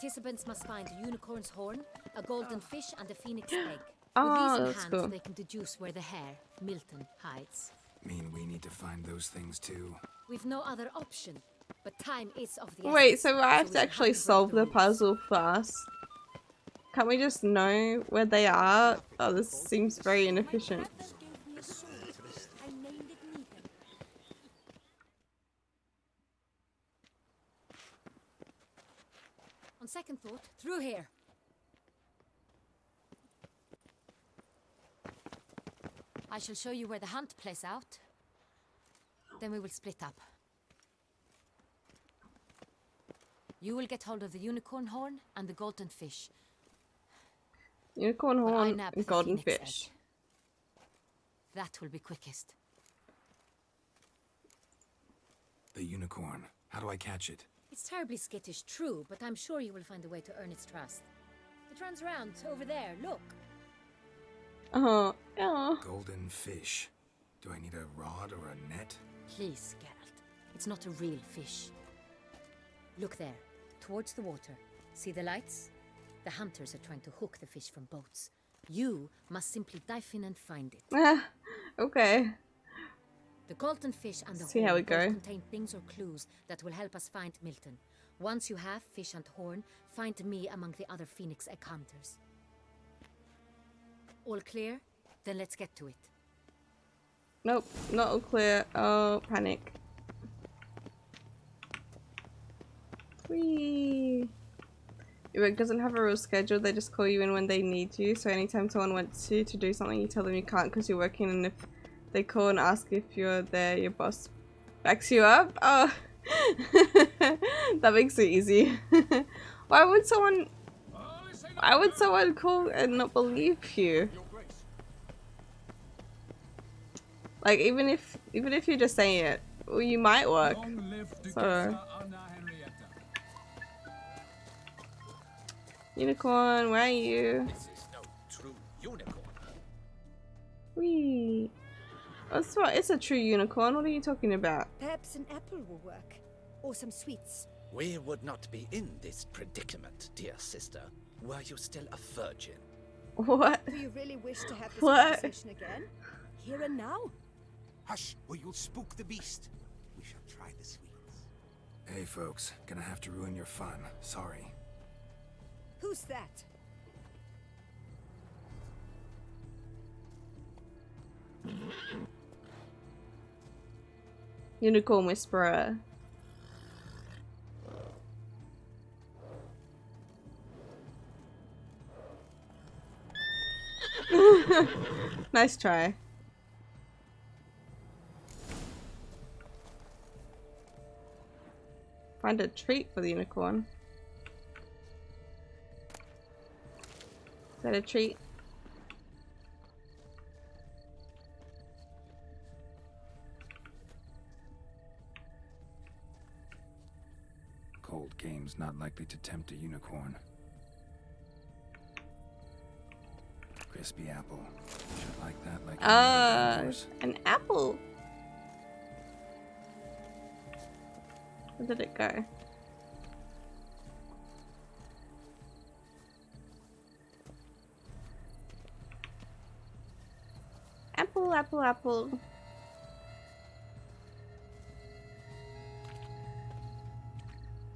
Participants must find a unicorn's horn, a golden fish, and a phoenix egg. With Oh, these in that's hand, cool. they can deduce where the hare, Milton, hides. Mean we need to find those things too? We've no other option, but time is of the Wait, essence, so I have we to shall actually break solve the rules. puzzle first. Can't we just know where they are? Oh, this seems very inefficient. On second thought, through here. I shall show you where the hunt plays out. Then we will split up. You will get hold of the unicorn horn and the golden fish. Unicorn But I horn nab and the golden phoenix fish. egg. That will be quickest. The unicorn. How do I catch it? It's terribly skittish, true, but I'm sure you will find a way to earn its trust. It runs around over there, look. Oh, yeah. Golden fish. Do I need a rod or a net? Please, Geralt. It's not a real fish. Look there, towards the water. See the lights? The hunters are trying to hook the fish from boats. You must simply dive in and find it. Ah, okay. The golden fish and the See horn how we both go. contain things or clues that will help us find Milton. Once you have fish and horn, find me among the other phoenix egg hunters. All clear? Then let's get to it. Nope, not all clear. Oh, panic. Whee! It doesn't have a real schedule, they just call you in when they need you. So anytime someone wants you to do something, you tell them you can't because you're working, and if they call and ask if you're there, your boss backs you up. Oh, that makes it easy. Why would someone call and not believe you? Like, even if you're just saying it, well, you might work. So unicorn, where are you? This is no true unicorn. Whee! That's right, it's a true unicorn. What are you talking about? Perhaps an apple will work. Or some sweets. We would not be in this predicament, dear sister, were you still a virgin. What? Do you really wish to have this What? conversation again? Here and now? Hush, or you'll spook the beast. We shall try the sweets. Hey folks, gonna have to ruin your fun. Sorry. Who's that? Unicorn whisperer. Nice try. Find a treat for the unicorn. Is that a treat? Cold game's not likely to tempt a unicorn. Crispy apple. Should like that like An apple. Where did it go? Apple, apple, apple.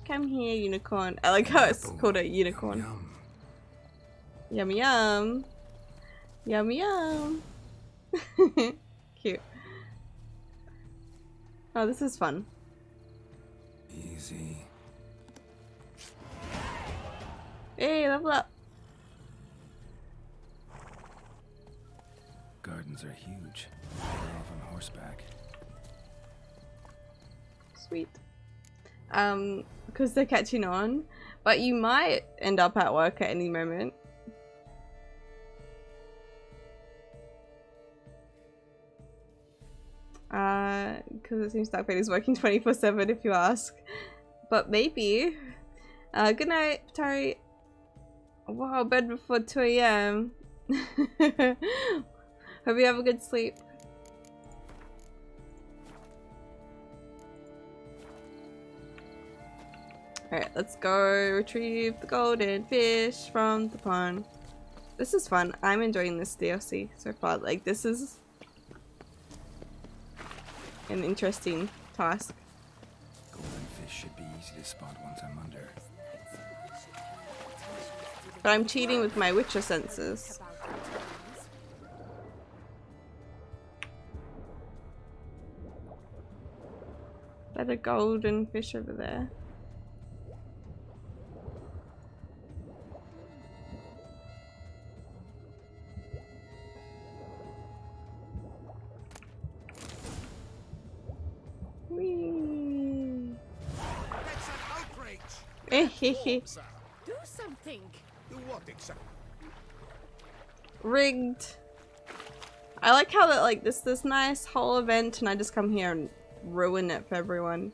Come here, unicorn. I like how it's called a unicorn. Yum. Yum yum. Yum yum. Cute. Oh, this is fun. Easy. Hey, level up. Gardens are huge. They're off on horseback. Sweet. Because they're catching on, but you might end up at work at any moment. Because it seems Dark Fate is working 24/7 if you ask. But maybe. Good night, Tari. Wow, bed before 2 AM. Hope you have a good sleep. Alright, let's go retrieve the golden fish from the pond. This is fun. I'm enjoying this DLC so far. Like, this is an interesting task. Golden fish should be easy to spot once I'm under. But I'm cheating with my Witcher senses. There's a golden fish over there. Whee! That's an outrage! Hehehe. Do something. Do what exactly? Rigged. I like how that like this nice whole event and I just come here and ruin it for everyone.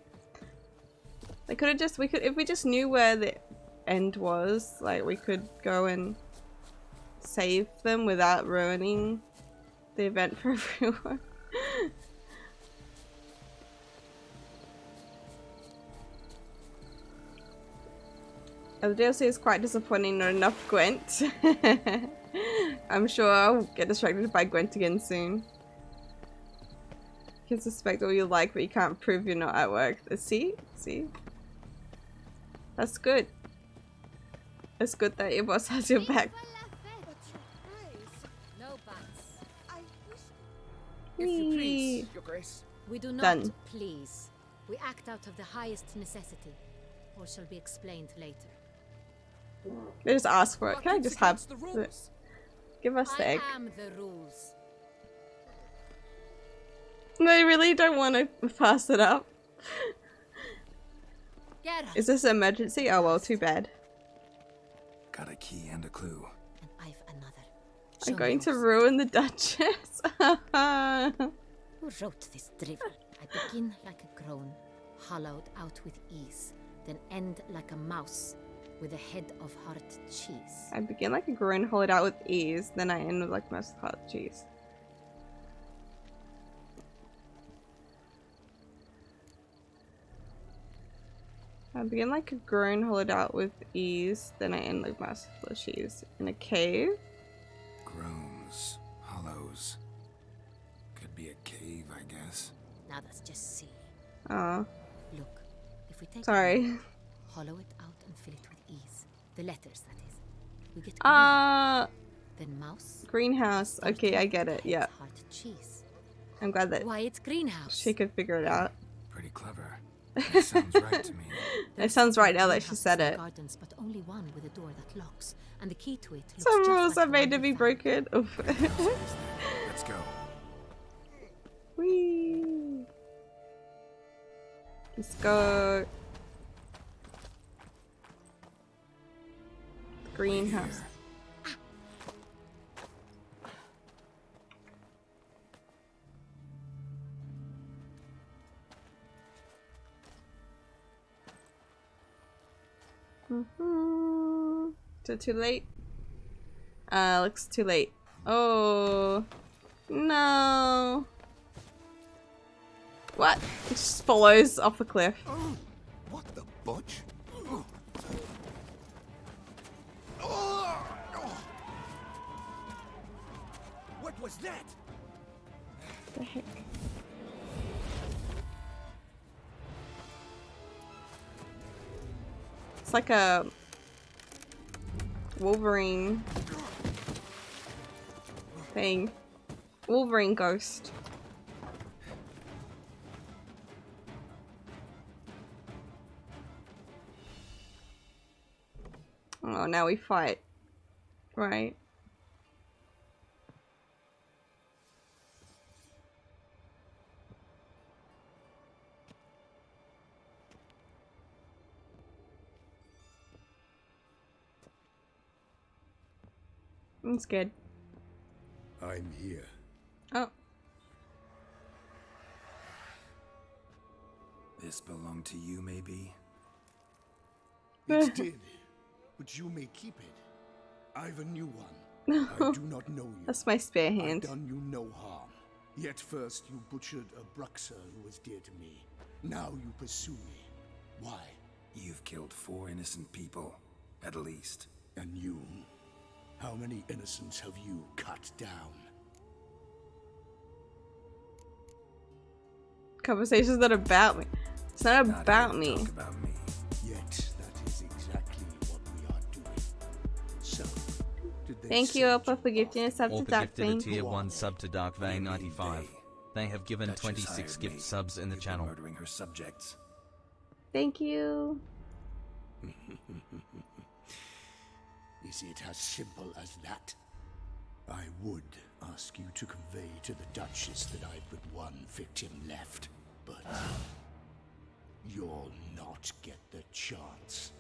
They could have just if we just knew where the end was, like we could go and save them without ruining the event for everyone. The DLC is quite disappointing, not enough Gwent. I'm sure I'll get distracted by Gwent again soon. You can suspect all you like, but you can't prove you're not at work. See? See? That's good. It's good that your boss has your back. No buts. If you Whee! please, Your Grace. We do not Done. please. We act out of the highest necessity, or shall be explained later. They just ask for it. What Can I is just have against the the, rules? give us the I egg? am the rules. They really don't want to pass it up. Get up. Is this an emergency? Oh well, too bad. Got a key and a clue. And I've another. Show I'm me going to yours. ruin the Duchess. Who wrote this drivel? I begin like a groan, hollowed out with ease, then end like a mouse with a head of hard cheese. I begin like a groin, hold it out with ease, then I end with like most hard cheese. I begin like a groin, hold it out with ease, then I end like most cheese. In a cave? Groans, hollows. Could be a cave, I guess. Now that's just silly. Oh, Look, if we take sorry. it, hollow it out and fill it with ease. The letters, that is. We get green, then mouse. Greenhouse. Okay, I get it. Yeah, Hard cheese. I'm glad that Why, it's greenhouse. she could figure it out. Pretty clever. That sounds right to me. It sounds right now that she Greenhouses said in it. Gardens, but only one with a door that locks, and the key to it looks Some just rules like are the made one to we be found. broken. Oof. Let's go. Whee! Let's go. Greenhouse. Is it too late? Looks too late. Oh no! What? It just follows off a cliff. Oh, what the butch? Oh. Oh. Oh. What was that? The heck? It's like a Wolverine thing. Wolverine ghost. Oh, now we fight. Right. I'm scared. I'm here. Oh. This belonged to you, maybe? It did, but you may keep it. I've a new one. I do not know you. That's my spare I've hand. done you no harm. Yet first you butchered a Bruxer who was dear to me. Now you pursue me. Why? You've killed 4 innocent people, at least. And you? How many innocents have you cut down? Conversation's not about me. It's not Not about here to me. talk about me. Yet that is exactly what we are doing. So, did they Thank you, send Opa, for gifting a sub to Orca Dark gifted a Vein. tier 1 sub to Dark Vein You mean 95. They have given Duchess 26 hired gift me. subs in the You've been channel. murdering her subjects. Thank you. Is it as simple as that? I would ask you to convey to the Duchess that I've but one victim left, but you'll not get the chance.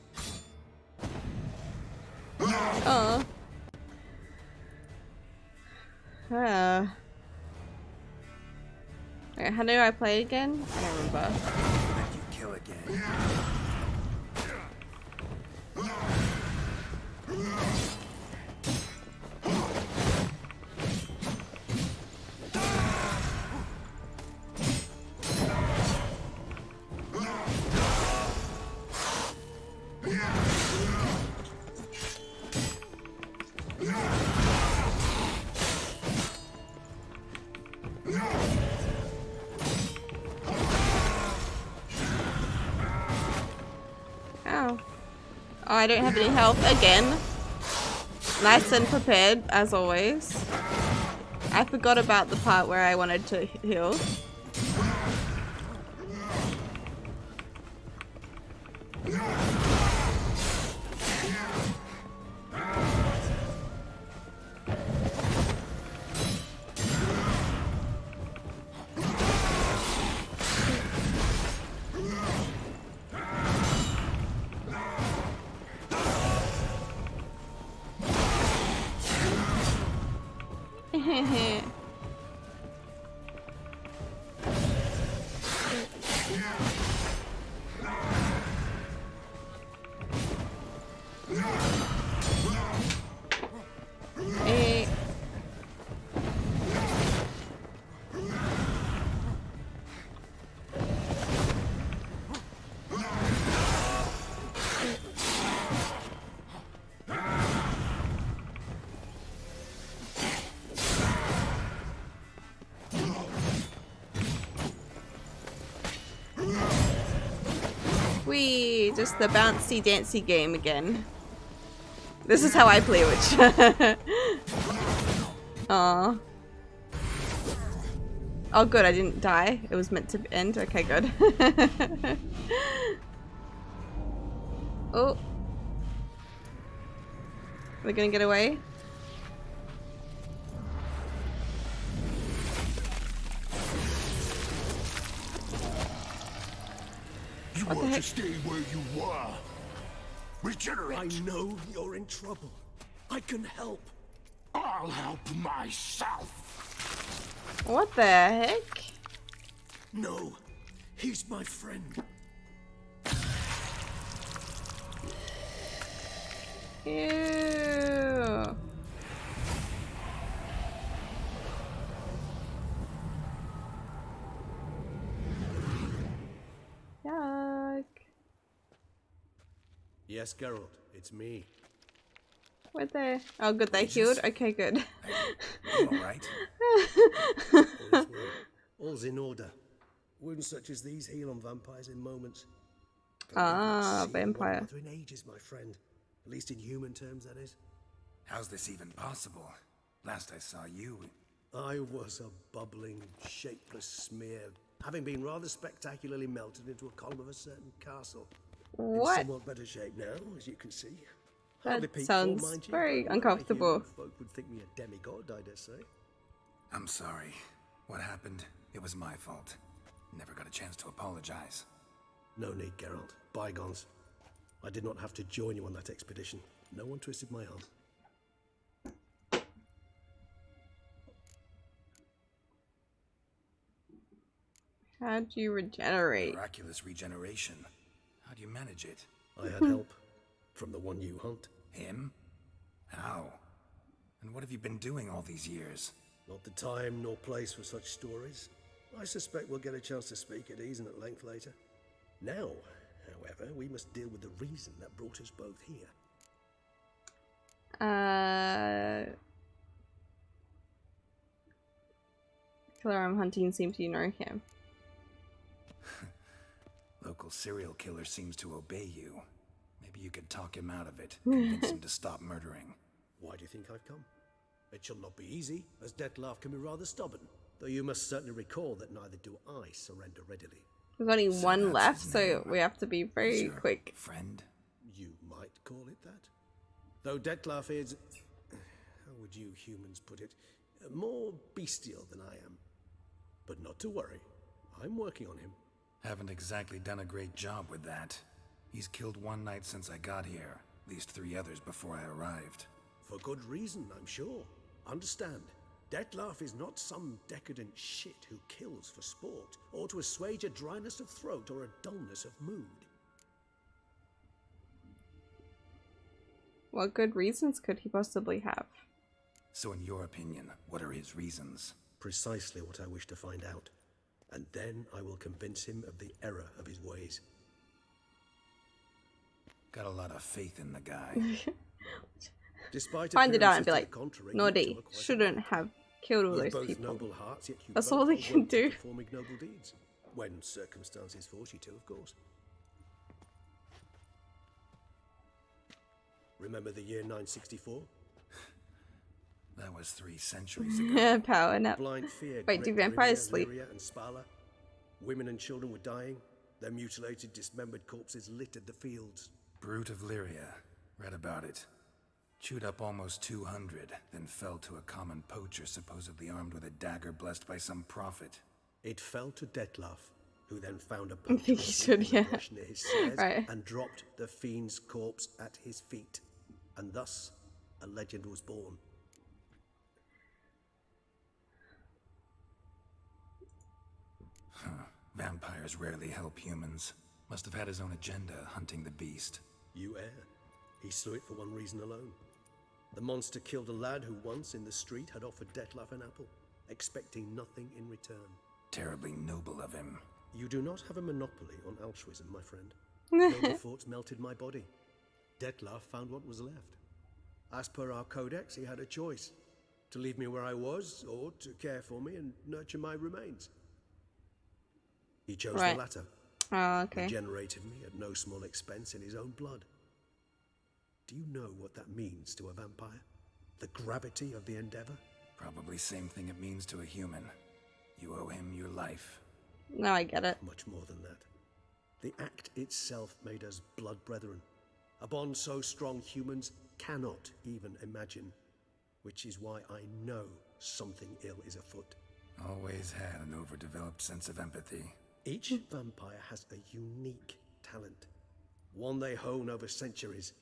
Oh. Okay, how do I play again? I don't remember. Let you kill again. Oh. Oh, I don't have any health again. Nice and prepared, as always. I forgot about the part where I wanted to heal. Eh. Whee! Just the bouncy dancy game again. This is how I play Witch. Aw. Oh good, I didn't die. It was meant to end. Okay, good. Oh. We're gonna get away? You What the want heck? to stay where you were. Regenerate. I know you're in trouble. I can help. I'll help myself. What the heck? No, he's my friend. Ew. Yuck. Yes, Geralt, it's me. What the? Oh, good. They healed. Okay, good. You alright? All is well. All's in order. Wounds such as these heal on vampires in moments. Ah, Seen one vampire. another in ages, my friend. At least in human terms, that is. How's this even possible? Last I saw you, I was a bubbling, shapeless smear, having been rather spectacularly melted into a column of a certain castle. In What? somewhat better shape now, as you can see. That Hardly peak sounds form, mind you, very but uncomfortable. human folk would think me a demigod, I dare say. I'm sorry. What happened? It was my fault. Never got a chance to apologize. No need, Geralt. Bygones. I did not have to join you on that expedition. No one twisted my arm. How do you regenerate? Miraculous regeneration. How do you manage it? I had help from the one you hunt. Him? How? And what have you been doing all these years? Not the time nor place for such stories. I suspect we'll get a chance to speak at ease and at length later. Now, However, we must deal with the reason that brought us both here. Killer I'm hunting seems to know him. Local serial killer seems to obey you. Maybe you could talk him out of it, convince him to stop murdering. Why do you think I've come? It shall not be easy, as Dettlaff can be rather stubborn. Though you must certainly recall that neither do I surrender readily. There's only So one that's left, his so name. we have to be very Is your quick. friend? You might call it that. Though Dettlaff is, how would you humans put it, more bestial than I am. But not to worry, I'm working on him. Haven't exactly done a great job with that. He's killed one knight since I got here, at least 3 others before I arrived. For good reason, I'm sure. Understand, Dettlaff is not some decadent shit who kills for sport, or to assuage a dryness of throat or a dullness of mood. What good reasons could he possibly have? So in your opinion, what are his reasons? Precisely what I wish to find out. And then I will convince him of the error of his ways. Got a lot of faith in the guy. Despite Find it out and appearances be to like, the contrary, Naughty you two are quite shouldn't have killed all With those both people. noble hearts, yet you That's both all they are can willing to do. perform ignoble deeds. When circumstances force you to, of course. Remember the year 964? That was 3 centuries ago. Power nap. Blind fear Wait, do gripped vampires Rivia, sleep? Lyria, and Spala. Women and children were dying. Their mutilated, dismembered corpses littered the fields. Brute of Lyria. Read about it. Chewed up almost 200, then fell to a common poacher supposedly armed with a dagger blessed by some prophet. It fell to Dettlaff, who then found a I think poacher he should, in a yeah. bush near his stairs Right. and dropped the fiend's corpse at his feet. And thus, a legend was born. Vampires rarely help humans. Must have had his own agenda, hunting the beast. You err. He slew it for one reason alone. The monster killed a lad who once in the street had offered Dettlaff an apple, expecting nothing in return. Terribly noble of him. You do not have a monopoly on altruism, my friend. Noble thoughts melted my body. Dettlaff found what was left. As per our codex, he had a choice. To leave me where I was, or to care for me and nurture my remains. He chose Right. the latter. Oh, okay. Regenerated me at no small expense in his own blood. Do you know what that means to a vampire? The gravity of the endeavor? Probably same thing it means to a human. You owe him your life. Now I get it. Much more than that. The act itself made us blood brethren. A bond so strong humans cannot even imagine. Which is why I know something ill is afoot. Always had an overdeveloped sense of empathy. Each vampire has a unique talent. One they hone over centuries.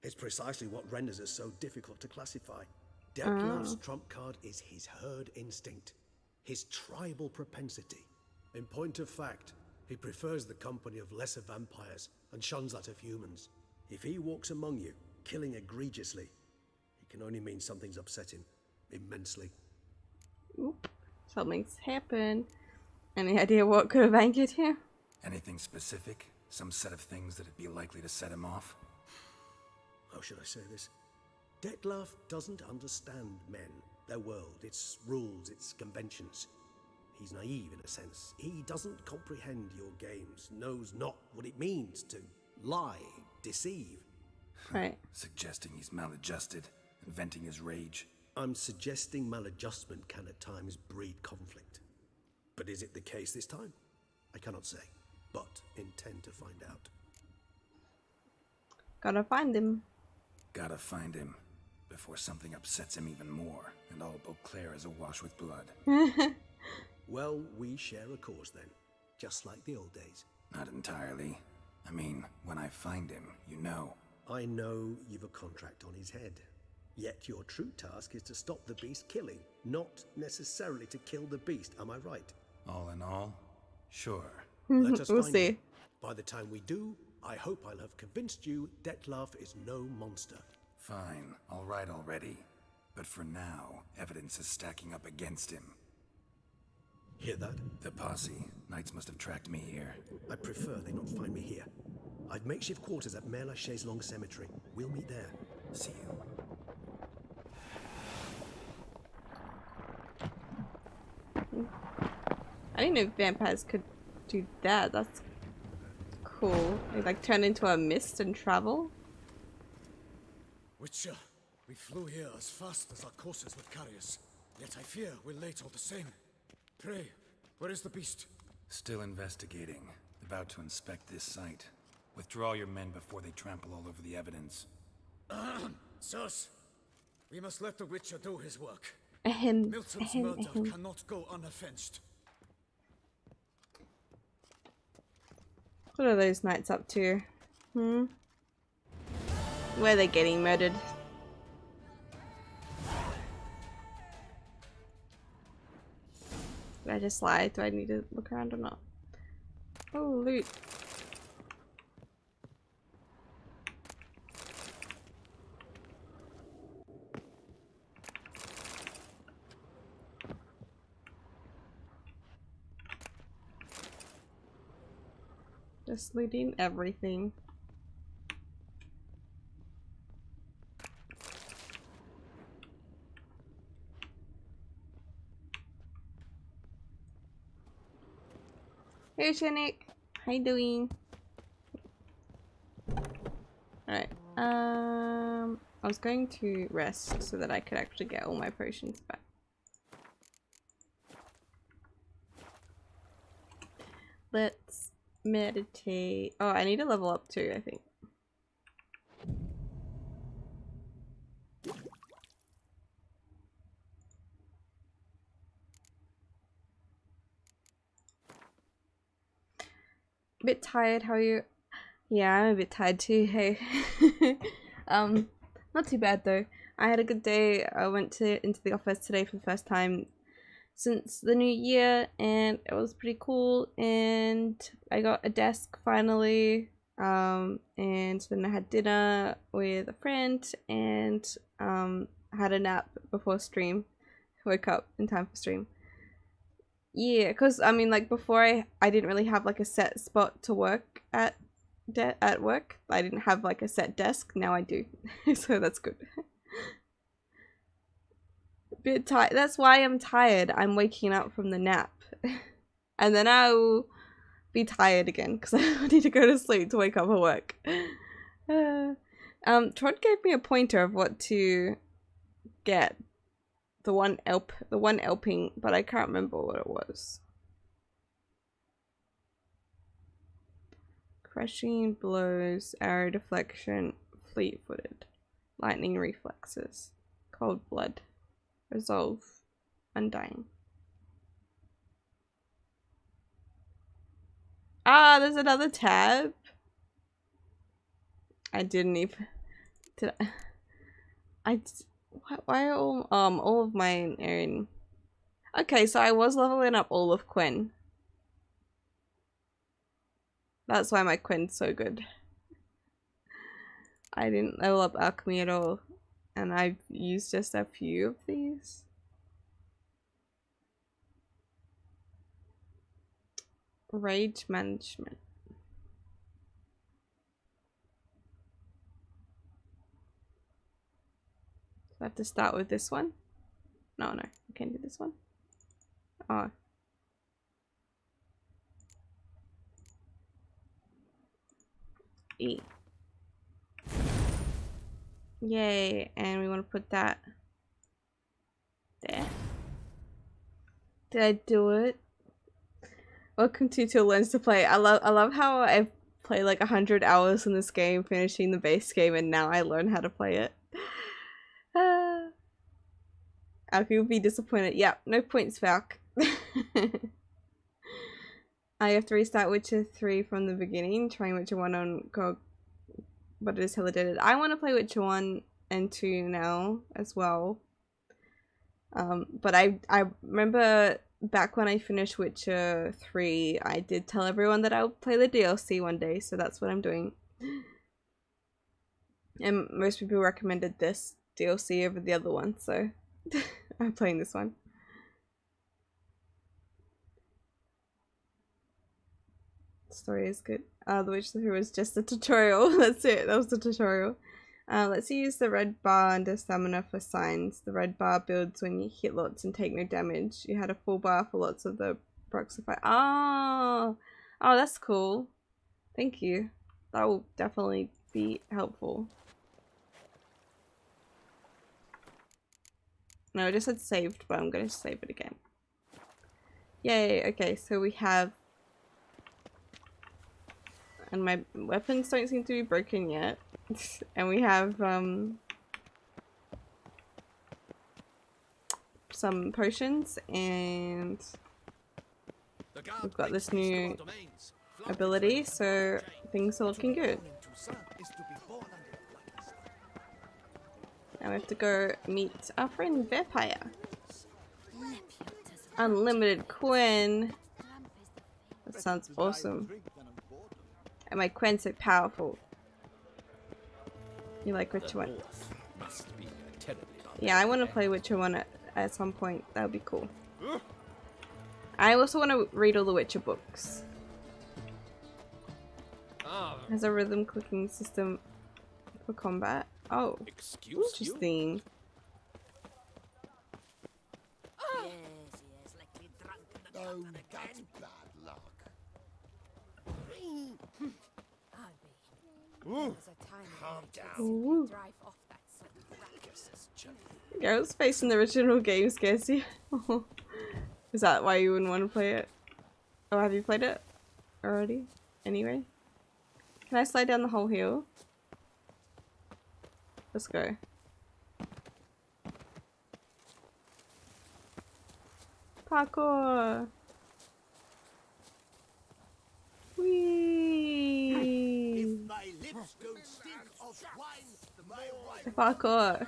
It's precisely what renders us so difficult to classify. Dettlaff's trump card is his herd instinct. His tribal propensity. In point of fact, he prefers the company of lesser vampires and shuns that of humans. If he walks among you, killing egregiously, it can only mean something's upset him immensely. Oop. Something's happened. Any idea what could have angered him? Anything specific? Some set of things that'd be likely to set him off? How should I say this? Dettlaff doesn't understand men, their world, its rules, its conventions. He's naive in a sense. He doesn't comprehend your games, knows not what it means to lie, deceive. Right. Suggesting he's maladjusted and venting his rage. I'm suggesting maladjustment can at times breed conflict. But is it the case this time? I cannot say, but intend to find out. Gotta find him. Gotta find him before something upsets him even more and all Beauclair is awash with blood. Well, we share a cause then, just like the old days. Not entirely. I mean, when I find him, you know. I know you've a contract on his head. Yet your true task is to stop the beast killing, not necessarily to kill the beast, am I right? All in all, sure. Let us We'll find see. him. By the time we do, I hope I'll have convinced you Dettlaff is no monster. Fine, all right already. But for now, evidence is stacking up against him. Hear that? The posse, Knights must have tracked me here. I prefer they not find me here. I've makeshift quarters at Mère Lachaise Long Cemetery. We'll meet there. See you. I didn't know vampires could do that. That's cool. They like turn into a mist and travel. Witcher, we flew here as fast as our courses would carry us. Yet I fear we're late all the same. Pray, where is the beast? Still investigating. About to inspect this site. Withdraw your men before they trample all over the evidence. Sirs, we must let the Witcher do his work. Ahem. Milton's Ahem. murder Ahem. cannot go unavenged. What are those knights up to? Where are they getting murdered? Did I just lie? Do I need to look around or not? Oh, loot. Just looting everything. Hey Shanik, how you doing? Alright, I was going to rest so that I could actually get all my potions back. Let's meditate. Oh, I need to level up too, I think. A bit tired, how are you? Yeah, I'm a bit tired too, hey. Not too bad though. I had a good day. I went into the office today for the first time since the new year and it was pretty cool, and I got a desk finally, and then I had dinner with a friend and had a nap before stream. Woke up in time for stream. Yeah, because I mean, like before I didn't really have like a set spot to work at work. I didn't have like a set desk. Now I do. So that's good. Bit tired. That's why I'm tired. I'm waking up from the nap. And then I'll be tired again because I need to go to sleep to wake up for work. Trod gave me a pointer of what to get. The one elping, but I can't remember what it was. Crushing blows, arrow deflection, fleet-footed, lightning reflexes, cold blood, resolve, undying. Ah, there's another tab. I didn't even. Did I? Why are all of mine are in? Okay, so I was leveling up all of Quen. That's why my Quen's so good. I didn't level up alchemy at all, and I've used just a few of these. Rage management. I have to start with this one. No, I can't do this one. Oh. E. Yay, and we want to put that there. Did I do it? Welcome to Learns to Play. I love how I've played like 100 hours in this game, finishing the base game, and now I learn how to play it. Alki will be disappointed. Yeah, no points, Falk. I have to restart Witcher 3 from the beginning, trying Witcher 1 on GOG, but it is hella dated. I want to play Witcher 1 and 2 now as well. But I remember back when I finished Witcher 3, I did tell everyone that I'll play the DLC one day, so that's what I'm doing. And most people recommended this DLC over the other one, so I'm playing this one. Story is good. The Witcher 3 was just a tutorial. That's it. That was the tutorial. Let's use the red bar under stamina for signs. The red bar builds when you hit lots and take no damage. You had a full bar for lots of the proxify. Oh, that's cool. Thank you. That will definitely be helpful. No, I just had saved, but I'm going to save it again. Yay, okay, so we have... And my weapons don't seem to be broken yet. And we have some potions, and we've got this new ability, so things are looking good. Now we have to go meet our friend Vampire. Unlimited Quen. That sounds awesome. And my Quen's so powerful. You like Witcher 1? Yeah, I want to play Witcher 1 at some point. That would be cool. I also want to read all the Witcher books. It has a rhythm clicking system for combat. Oh, interesting. Oh, that's bad luck. Calm down. Geralt's face in the original game scares you. Is that why you wouldn't want to play it? Oh, have you played it already? Anyway. Can I slide down the whole hill? Let's go. Parkour! Whee! If my lips don't stink of wine, my wife... Parkour!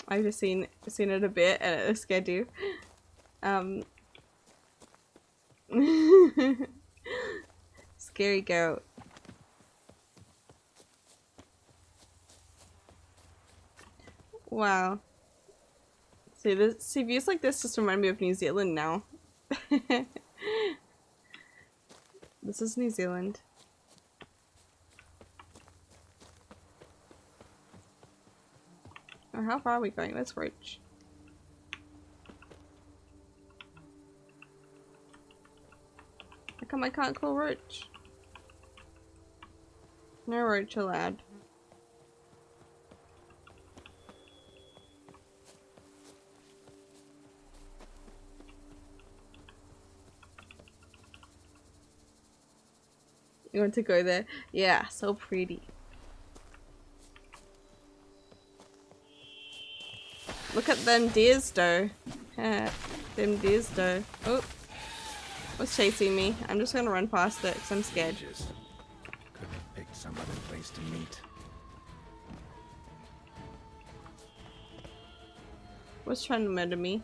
I've just seen it a bit and it scared you. Scary goat. Wow. See, views like this just remind me of New Zealand now. This is New Zealand. Oh, how far are we going? Let's roach. How come I can't call roach? No roach allowed. You want to go there? Yeah, so pretty. Look at them deers though. Yeah, them deers though. Oh, what's chasing me? I'm just gonna run past it because I'm scared. Just couldn't have picked some other place to meet. What's trying to murder me?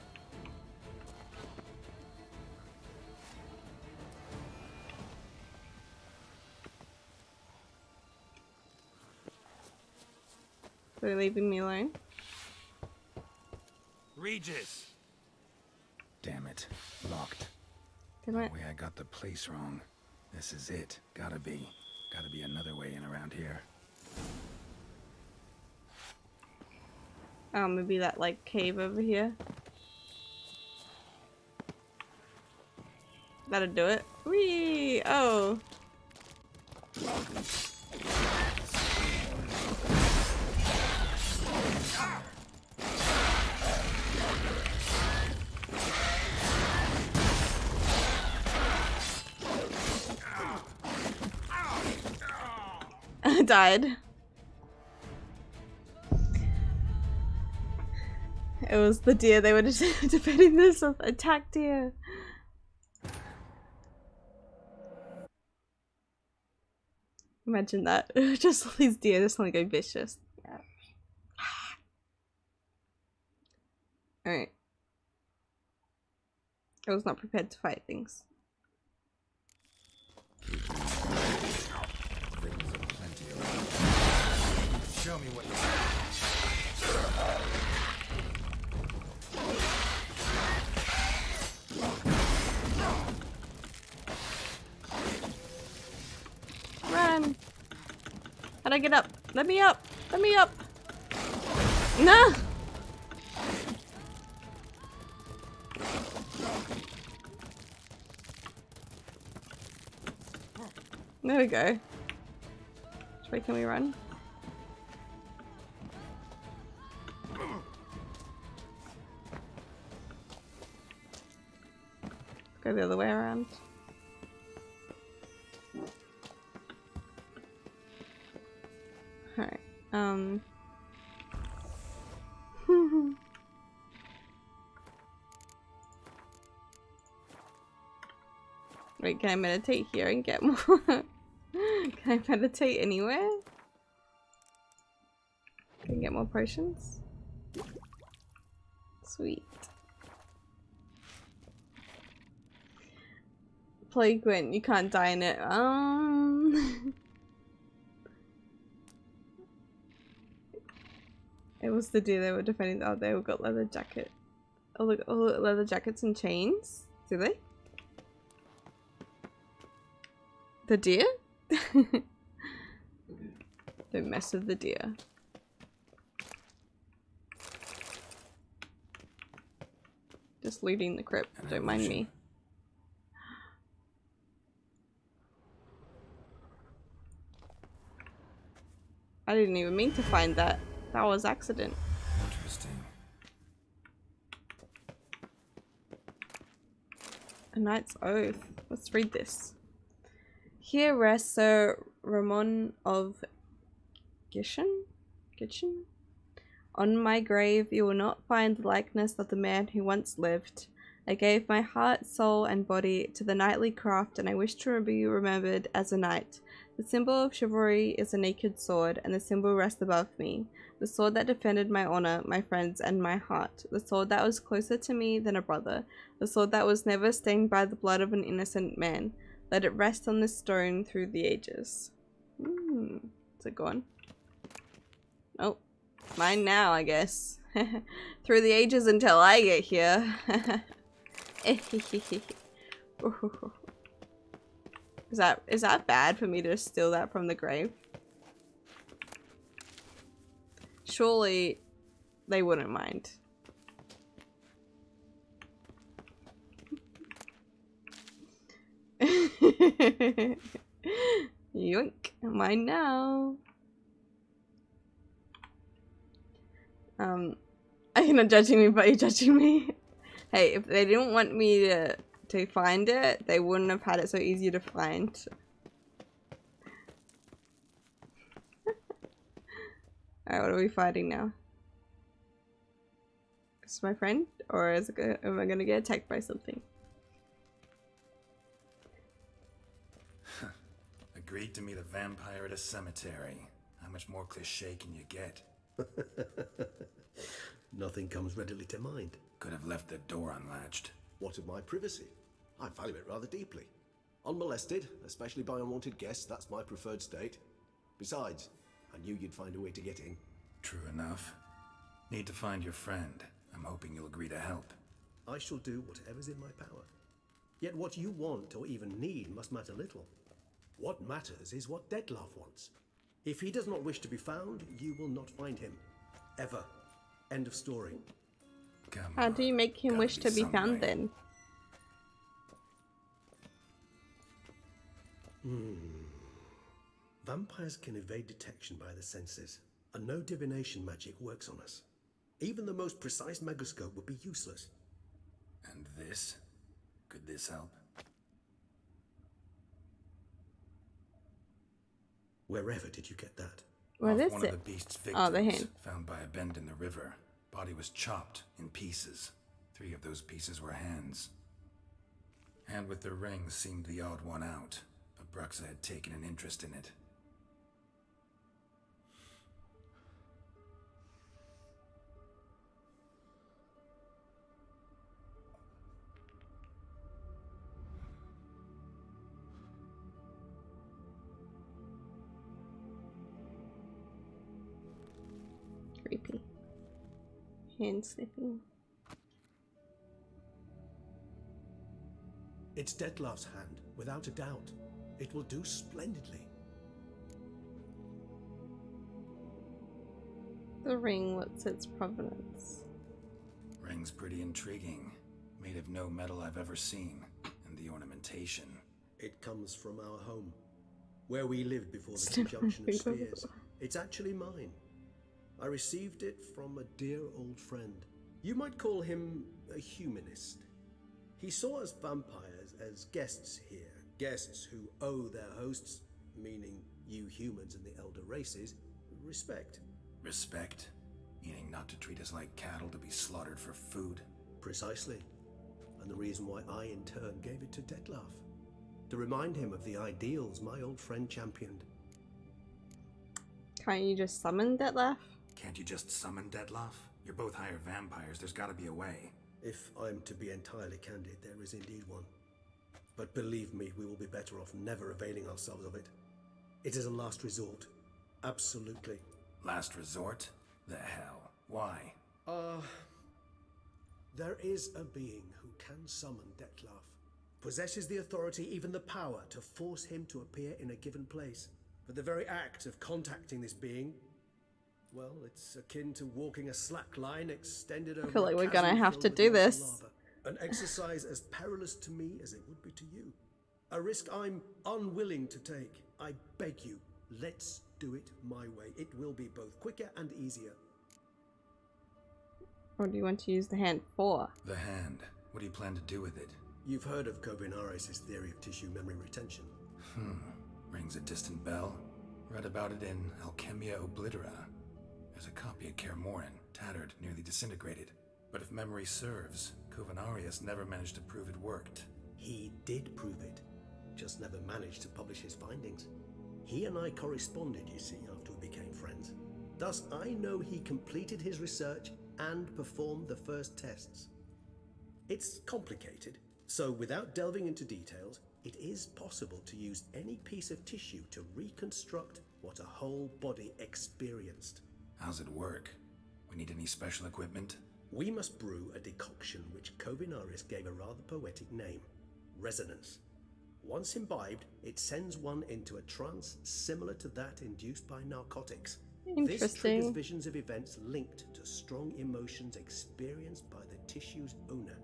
They're leaving me alone. Regis! Damn it. Locked. Damn it. Way I got the place wrong. This is it. Gotta be another way in around here. Oh, maybe that like cave over here. That'll do it. Whee! Oh. I died. It was the deer. They were just defending this attack deer. Imagine that. Just all these deer just want to go vicious. Yeah. Alright. I was not prepared to fight things. Show me what you How'd I get up? Let me up! Let me up! Nah! There we go. Which way can we run? Go the other way around. Alright, Wait, can I meditate here and get more? Can I meditate anywhere? Can I get more potions? Sweet. Play Gwent, you can't die in it. It was the deer they were defending. Oh, they got leather jacket. Oh, look, oh, leather jackets and chains. Do they? The deer? Don't mess with the deer. Just looting the crypt. Don't mind me. I didn't even mean to find that. That was accident. Interesting. A Knight's Oath. Let's read this. Here rests Sir Ramon of Gitchen? On my grave you will not find the likeness of the man who once lived. I gave my heart, soul, and body to the knightly craft, and I wish to be remembered as a knight. The symbol of chivalry is a naked sword, and the symbol rests above me. The sword that defended my honor, my friends, and my heart. The sword that was closer to me than a brother. The sword that was never stained by the blood of an innocent man. Let it rest on this stone through the ages. Is it gone? Oh, mine now, I guess. Through the ages until I get here. Is that bad for me to steal that from the grave? Surely they wouldn't mind. Yoink, mine now. You're not judging me, but you're judging me. Hey, if they didn't want me to find it, they wouldn't have had it so easy to find. Alright, what are we fighting now? Is this my friend? Or is it am I gonna get attacked by something? Agreed to meet a vampire at a cemetery. How much more cliche can you get? Nothing comes readily to mind. Could have left the door unlatched. What of my privacy? I value it rather deeply. Unmolested, especially by unwanted guests, that's my preferred state. Besides, I knew you'd find a way to get in. True enough. Need to find your friend. I'm hoping you'll agree to help. I shall do whatever's in my power. Yet what you want or even need must matter little. What matters is what Dettlaff wants. If he does not wish to be found, you will not find him. Ever. End of story. Come How on. do you make him Gotta wish to be some found way. then? Vampires can evade detection by the senses, and no divination magic works on us. Even the most precise megascope would be useless. And this? Could this help? Wherever did you get that? What Off is one it? of the beast's Oh, the victims, hand. found by a bend in the river. Body was chopped in pieces. 3 of those pieces were hands. Hand with the ring seemed the odd one out, but Bruxa had taken an interest in it. Creepy. Hand sniffing. It's Dettlaff's hand, without a doubt. It will do splendidly. The ring, what's its provenance? Ring's pretty intriguing. Made of no metal I've ever seen. And the ornamentation. It comes from our home, where we lived before the conjunction of spheres. It's actually mine. I received it from a dear old friend. You might call him a humanist. He saw us vampires as guests here, guests who owe their hosts, meaning you humans and the elder races, respect. Respect? Meaning not to treat us like cattle to be slaughtered for food? Precisely. And the reason why I in turn gave it to Dettlaff. To remind him of the ideals my old friend championed. Can't you just summon Dettlaff? Can't you just summon Dettlaff? You're both higher vampires, there's gotta be a way. If I'm to be entirely candid, there is indeed one. But believe me, we will be better off never availing ourselves of it. It is a last resort. Absolutely. Last resort? The hell? Why? There is a being who can summon Dettlaff. Possesses the authority, even the power, to force him to appear in a given place. But the very act of contacting this being, well, it's akin to walking a slack line extended over I feel like a we're chasm gonna have filled to with do molten this. lava. An exercise as perilous to me as it would be to you. A risk I'm unwilling to take. I beg you, let's do it my way. It will be both quicker and easier. What do you want to use the hand for? The hand. What do you plan to do with it? You've heard of Kovinaris' theory of tissue memory retention. Rings a distant bell. Read about it in Alchemia Oblitera. There's a copy at Kaer Morhen, tattered, nearly disintegrated. But if memory serves, Kovinaris never managed to prove it worked. He did prove it, just never managed to publish his findings. He and I corresponded, you see, after we became friends. Thus, I know he completed his research and performed the first tests. It's complicated, so without delving into details, it is possible to use any piece of tissue to reconstruct what a whole body experienced. How's it work? We need any special equipment? We must brew a decoction which Kovinaris gave a rather poetic name, resonance. Once imbibed, it sends one into a trance similar to that induced by narcotics. This triggers visions of events linked to strong emotions experienced by the tissue's owner.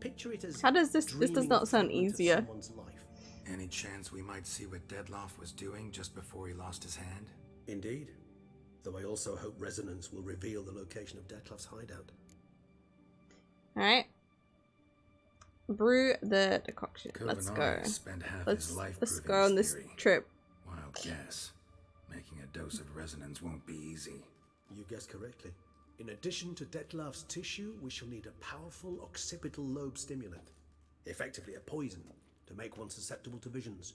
Picture it as How does this does not sound easier. Life. Any chance we might see what Dettlaff was doing just before he lost his hand? Indeed. Though I also hope resonance will reveal the location of Dettlaff's hideout. Alright. Brew the decoction. Let's go. Kovinaris spent half his life Let's proving go on his this theory. trip. Wild guess. Making a dose of resonance won't be easy. You guessed correctly. In addition to Dettlaff's tissue, we shall need a powerful occipital lobe stimulant. Effectively a poison, to make one susceptible to visions.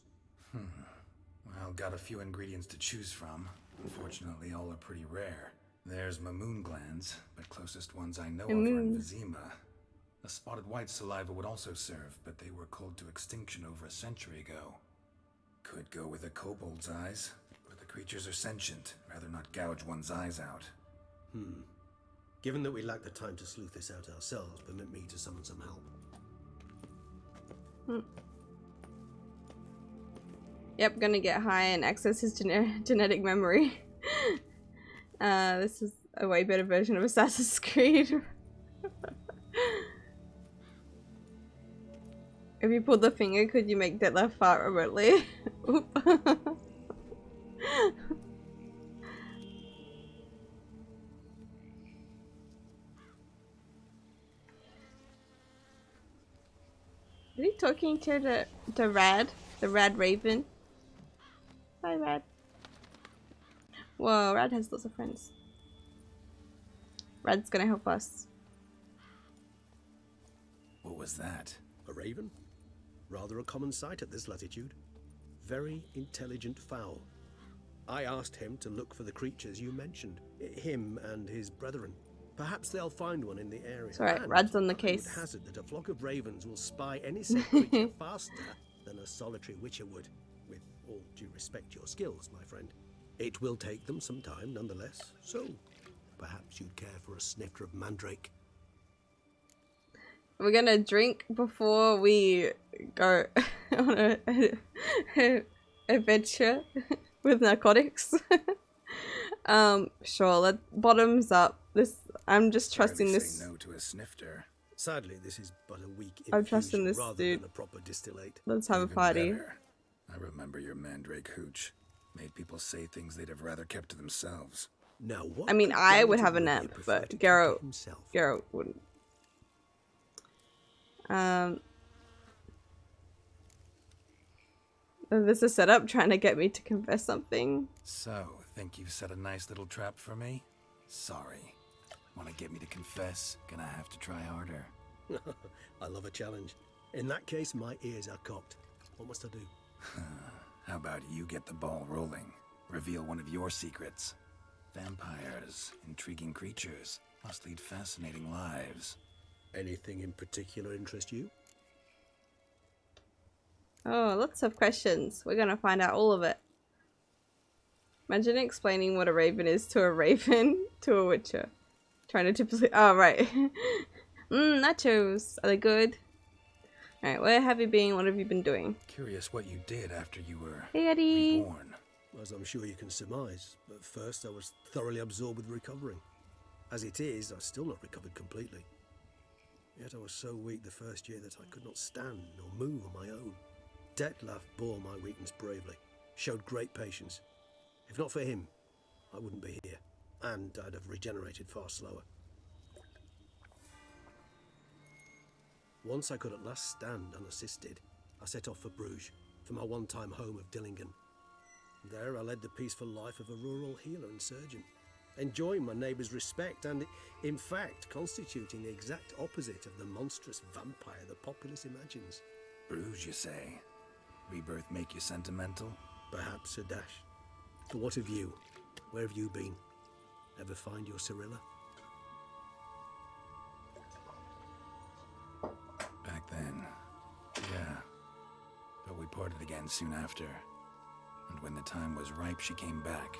Well, got a few ingredients to choose from. Unfortunately, all are pretty rare. There's Mamoon glands, but closest ones I know of are in Vizima. A spotted white saliva would also serve, but they were culled to extinction over a century ago. Could go with a kobold's eyes, but the creatures are sentient. Rather not gouge one's eyes out. Given that we lack the time to sleuth this out ourselves, permit me to summon some help. Yep, gonna get high and access his genetic memory. This is a way better version of Assassin's Creed. If you pulled the finger, could you make Dettlaff fart remotely? Oop. Is he talking to the Rad? The Rad Raven? Hi, Rad. Whoa, Rad has lots of friends. Rad's gonna help us. What was that? A raven? Rather a common sight at this latitude. Very intelligent fowl. I asked him to look for the creatures you mentioned. Him and his brethren. Perhaps they'll find one in the area. It's alright, And Rad's on the I would case. hazard that a flock of ravens will spy any said creature faster than a solitary witcher would. With all due respect to your skills, my friend. It will take them some time nonetheless, so perhaps you'd care for a snifter of mandrake. We're gonna drink before we go on a adventure with narcotics. Sure. Bottoms up. I'm just trusting Rarely this. Say no to a snifter. Sadly, this is but a weak I'm trusting infusion this rather dude. than a proper distillate. Let's have a Even party. better. I remember your mandrake hooch. Made people say things they'd have rather kept to themselves. Now, what I mean, could I would Geralt have a of Rivia nap, prefer but to keep Geralt to himself? wouldn't. This is set up trying to get me to confess something. So, think you've set a nice little trap for me? Sorry. Want to get me to confess? Gonna have to try harder. I love a challenge. In that case, my ears are cocked. What must I do? How about you get the ball rolling? Reveal one of your secrets. Vampires, intriguing creatures, must lead fascinating lives. Anything in particular interest you? Oh, lots of questions. We're gonna find out all of it. Imagine explaining what a raven is to a raven to a witcher. Trying to typically. Oh, right. Nachos. Are they good? Alright, where have you been? What have you been doing? Curious what you did after you were Hey, Eddie. reborn. As I'm sure you can surmise, at first I was thoroughly absorbed with recovering. As it is, I've still not recovered completely. Yet I was so weak the first year that I could not stand or move on my own. Detlef bore my weakness bravely, showed great patience. If not for him, I wouldn't be here, and I'd have regenerated far slower. Once I could at last stand unassisted, I set off for Bruges, for my one-time home of Dillingen. There I led the peaceful life of a rural healer and surgeon, enjoying my neighbours' respect and, in fact, constituting the exact opposite of the monstrous vampire the populace imagines. Bruges, you say? Rebirth make you sentimental? Perhaps a dash. But what of you? Where have you been? Ever find your Cyrilla? Back then, yeah. But we parted again soon after. And when the time was ripe, she came back.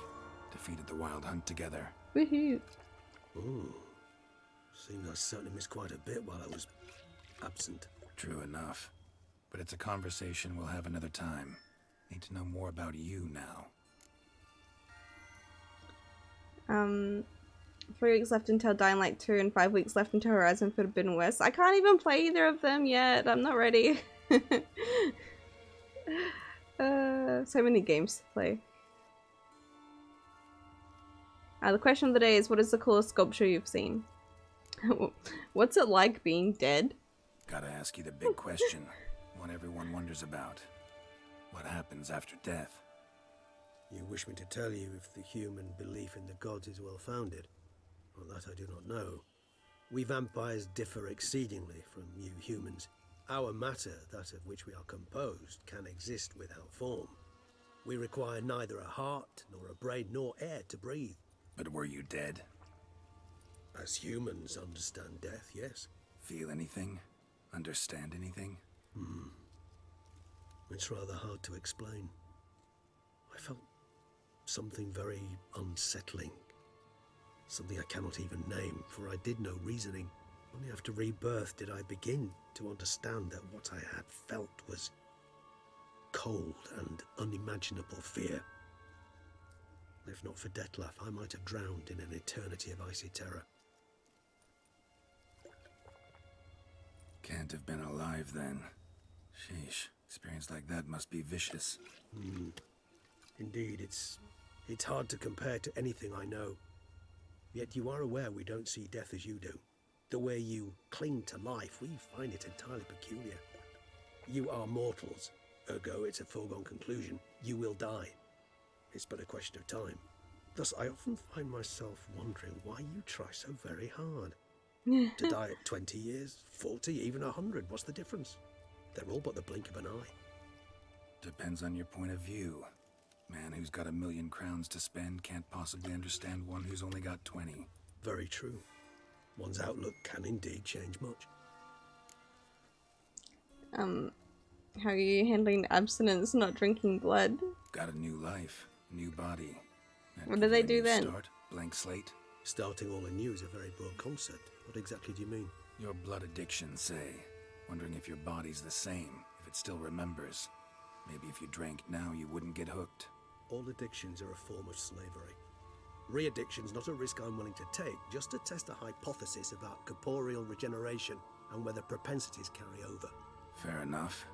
Defeated the Wild Hunt together. Woohoo. Ooh. Seems I certainly missed quite a bit while I was absent. True enough. But it's a conversation we'll have another time. Need to know more about you now. 3 weeks left until Dying Light 2 and 5 weeks left until Horizon Forbidden West. I can't even play either of them yet. I'm not ready. So many games to play. The question of the day is, what is the coolest sculpture you've seen? What's it like being dead? Gotta ask you the big question. One everyone wonders about. What happens after death? You wish me to tell you if the human belief in the gods is well founded? Well, that I do not know. We vampires differ exceedingly from you humans. Our matter, that of which we are composed, can exist without form. We require neither a heart, nor a brain, nor air to breathe. But were you dead? As humans understand death, yes. Feel anything? Understand anything? It's rather hard to explain. I felt something very unsettling. Something I cannot even name, for I did no reasoning. Only after rebirth did I begin to understand that what I had felt was cold and unimaginable fear. If not for Detlef, I might have drowned in an eternity of icy terror. Can't have been alive then. Sheesh. Experience like that must be vicious. Indeed, it's hard to compare to anything I know. Yet you are aware we don't see death as you do. The way you cling to life, we find it entirely peculiar. You are mortals, ergo it's a foregone conclusion. You will die. It's but a question of time. Thus, I often find myself wondering why you try so very hard. To die at 20 years, 40, even 100, what's the difference? They're all but the blink of an eye. Depends on your point of view. Man who's got 1,000,000 crowns to spend can't possibly understand one who's only got 20. Very true. One's outlook can indeed change much. How are you handling abstinence, not drinking blood? Got a new life, new body. That What do give they you a do new then? Start, blank slate. Starting all anew is a very broad concept. What exactly do you mean? Your blood addiction, say. Wondering if your body's the same, if it still remembers. Maybe if you drank now, you wouldn't get hooked. All addictions are a form of slavery. Re-addiction's not a risk I'm willing to take, just to test a hypothesis about corporeal regeneration and whether propensities carry over. Fair enough.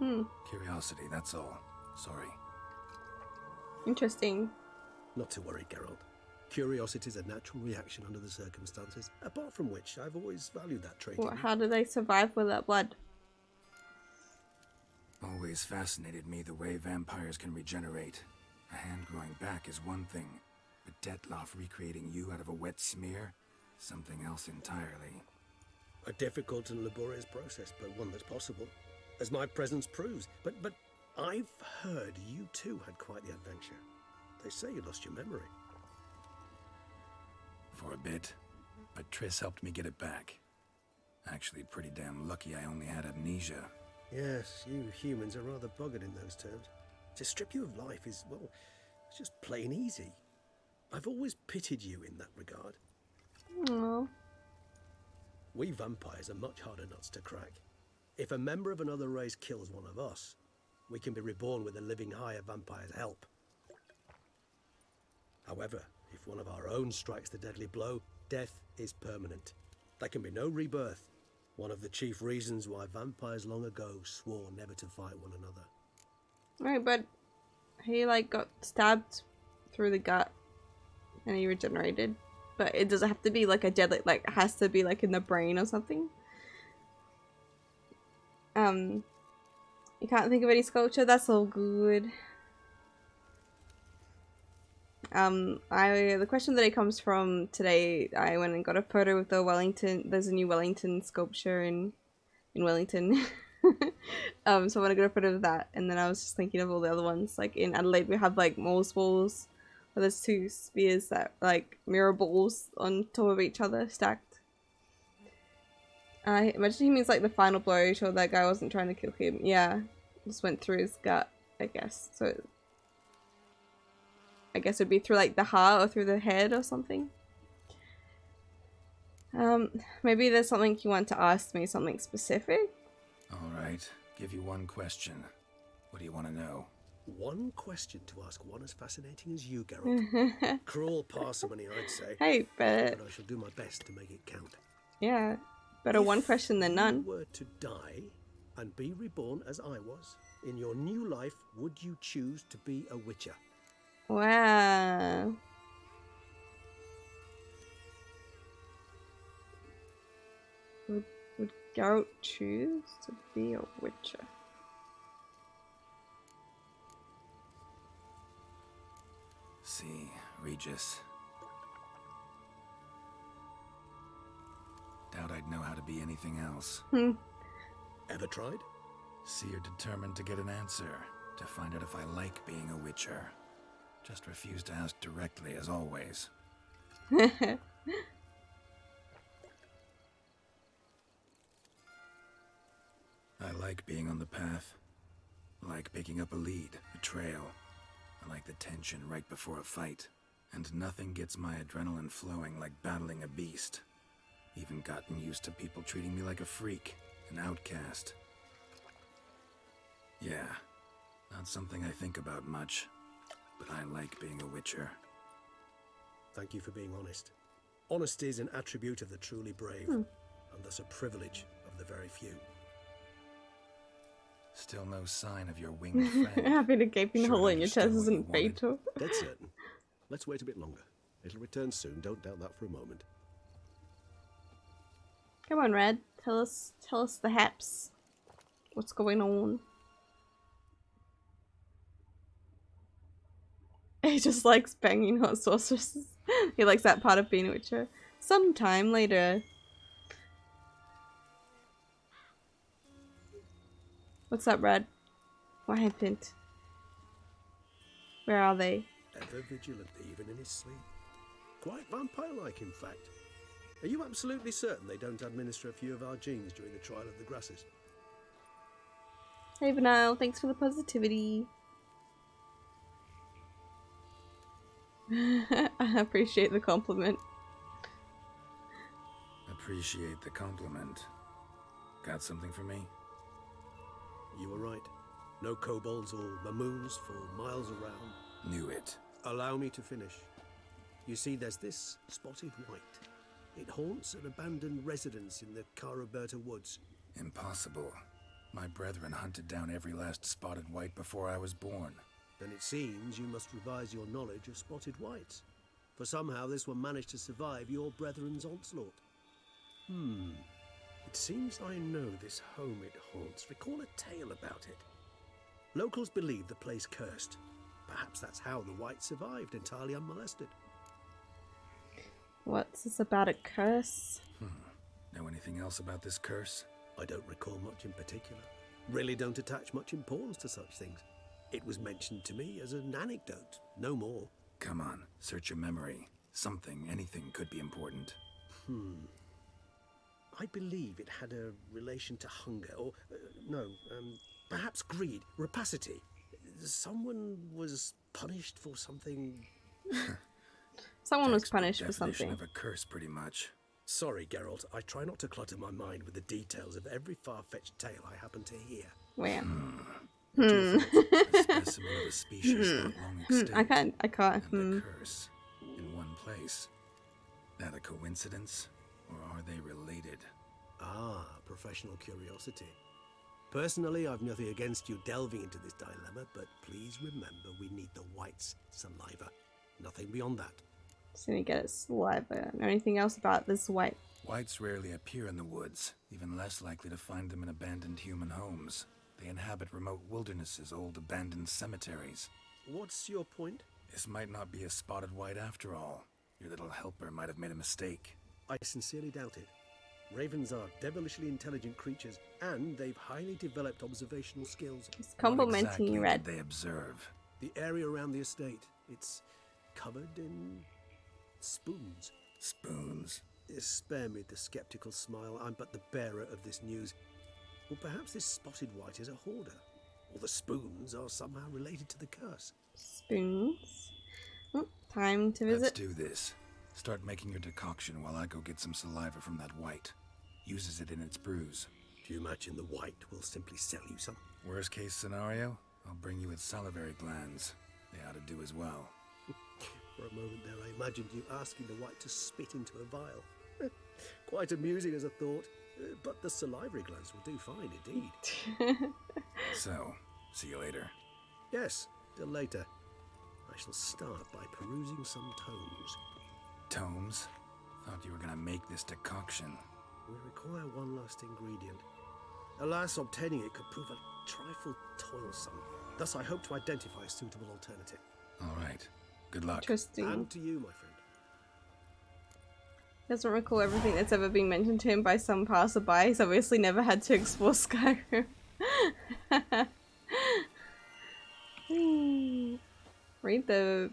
Curiosity, that's all. Sorry. Interesting. Not to worry, Geralt. Curiosity is a natural reaction under the circumstances, apart from which I've always valued that trait. in you. How do they survive without blood? Always fascinated me the way vampires can regenerate. A hand growing back is one thing, but Detloff recreating you out of a wet smear? Something else entirely. A difficult and laborious process, but one that's possible, as my presence proves. But I've heard you too had quite the adventure. They say you lost your memory. For a bit, but Triss helped me get it back. Actually, pretty damn lucky I only had amnesia. Yes, you humans are rather buggered in those terms. To strip you of life is, well, it's just plain easy. I've always pitied you in that regard. Oh. We vampires are much harder nuts to crack. If a member of another race kills one of us, we can be reborn with a living higher vampire's help. However, if one of our own strikes the deadly blow, death is permanent. There can be no rebirth. One of the chief reasons why vampires long ago swore never to fight one another. Right, but he like got stabbed through the gut and he regenerated. But it doesn't have to be like a deadly, like it has to be like in the brain or something. You can't think of any sculpture? That's all good. The question that it comes from today, I went and got a photo of the Wellington. There's a new Wellington sculpture in Wellington. So I want to get a photo of that, and then I was just thinking of all the other ones. Like in Adelaide, we have like Mole's balls, where there's two spears that like mirror balls on top of each other, stacked. I imagine he means like the final blow, sure that guy wasn't trying to kill him. Yeah, just went through his gut, I guess. So I guess it'd be through like the heart or through the head or something. Maybe there's something you want to ask me, something specific? Alright, give you one question. What do you want to know? One question to ask one as fascinating as you, Geralt. Cruel parsimony, I'd say. Hey, but I shall do my best to make it count. yeah, better one question than none. If you were to die and be reborn as I was, in your new life, would you choose to be a Witcher? Wow. Would Geralt choose to be a Witcher? See, Regis. Doubt I'd know how to be anything else. Ever tried? See, you're determined to get an answer, to find out if I like being a Witcher. Just refuse to ask directly, as always. I like being on the path. I like picking up a lead, a trail. I like the tension right before a fight. And nothing gets my adrenaline flowing like battling a beast. Even gotten used to people treating me like a freak, an outcast. Yeah, not something I think about much, but I like being a Witcher. Thank you for being honest. Honesty is an attribute of the truly brave, and thus a privilege of the very few. Still no sign of your winged friend. Having a gaping Sure hole in your understood chest what you isn't wanted. fatal. Dead certain. Let's wait a bit longer. It'll return soon, don't doubt that for a moment. Come on, Red. Tell us the haps. What's going on? He just likes banging hot sorceresses. He likes that part of being a Witcher. Sometime later. What's up, Red? What happened? Where are they? Ever vigilant, even in his sleep. Quite vampire-like, in fact. Are you absolutely certain they don't administer a few of our genes during the trial of the grasses? Hey, Vanille. Thanks for the positivity. I appreciate the compliment. Appreciate the compliment. Got something for me? You were right. No kobolds or mamoons for miles around. Knew it. Allow me to finish. You see, there's this spotted white. It haunts an abandoned residence in the Caraberta woods. Impossible. My brethren hunted down every last spotted white before I was born. Then it seems you must revise your knowledge of spotted whites. For somehow this one managed to survive your brethren's onslaught. It seems I know this home it haunts. Recall a tale about it. Locals believe the place cursed. Perhaps that's how the whites survived entirely unmolested. What's this about a curse? Know anything else about this curse? I don't recall much in particular. Really don't attach much importance to such things. It was mentioned to me as an anecdote, no more. Come on, search your memory. Something, anything could be important. I believe it had a relation to hunger, or perhaps greed, rapacity. Someone was punished for something. Someone was Textbook punished for definition something. of a curse, pretty much. Sorry, Geralt. I try not to clutter my mind with the details of every far-fetched tale I happen to hear. Where? A specimen of a species not long extinct. I can't. And a curse in one place. That a coincidence, or are they related? Ah, professional curiosity. Personally, I've nothing against you delving into this dilemma, but please remember we need the white's saliva. Nothing beyond that. Just gonna get its saliva. Know anything else about this white? Whites rarely appear in the woods, even less likely to find them in abandoned human homes. They inhabit remote wildernesses, old abandoned cemeteries. What's your point? This might not be a spotted white after all. Your little helper might have made a mistake. I sincerely doubt it. Ravens are devilishly intelligent creatures, and they've highly developed observational skills. It's complimenting What exactly you, Red. did they observe? The area around the estate, it's covered in spoons. Spoons? Spare me the skeptical smile. I'm but the bearer of this news. Or perhaps this spotted white is a hoarder. Or the spoons are somehow related to the curse. Spoons. Time to Let's visit. do this. Start making your decoction while I go get some saliva from that white. Uses it in its brews. Do you imagine the white will simply sell you some? Worst case scenario, I'll bring you its salivary glands. They ought to do as well. For a moment there, I imagined you asking the white to spit into a vial. Quite amusing as a thought, but the salivary glands will do fine indeed. So, see you later. Yes, till later. I shall start by perusing some tomes. Tomes? Thought you were gonna make this decoction. We require one last ingredient. Alas, obtaining it could prove a trifle toilsome. Thus, I hope to identify a suitable alternative. All right. Good luck. Interesting. And to you, my friend. Doesn't recall everything that's ever been mentioned to him by some passerby. He's obviously never had to explore Skyrim. Read the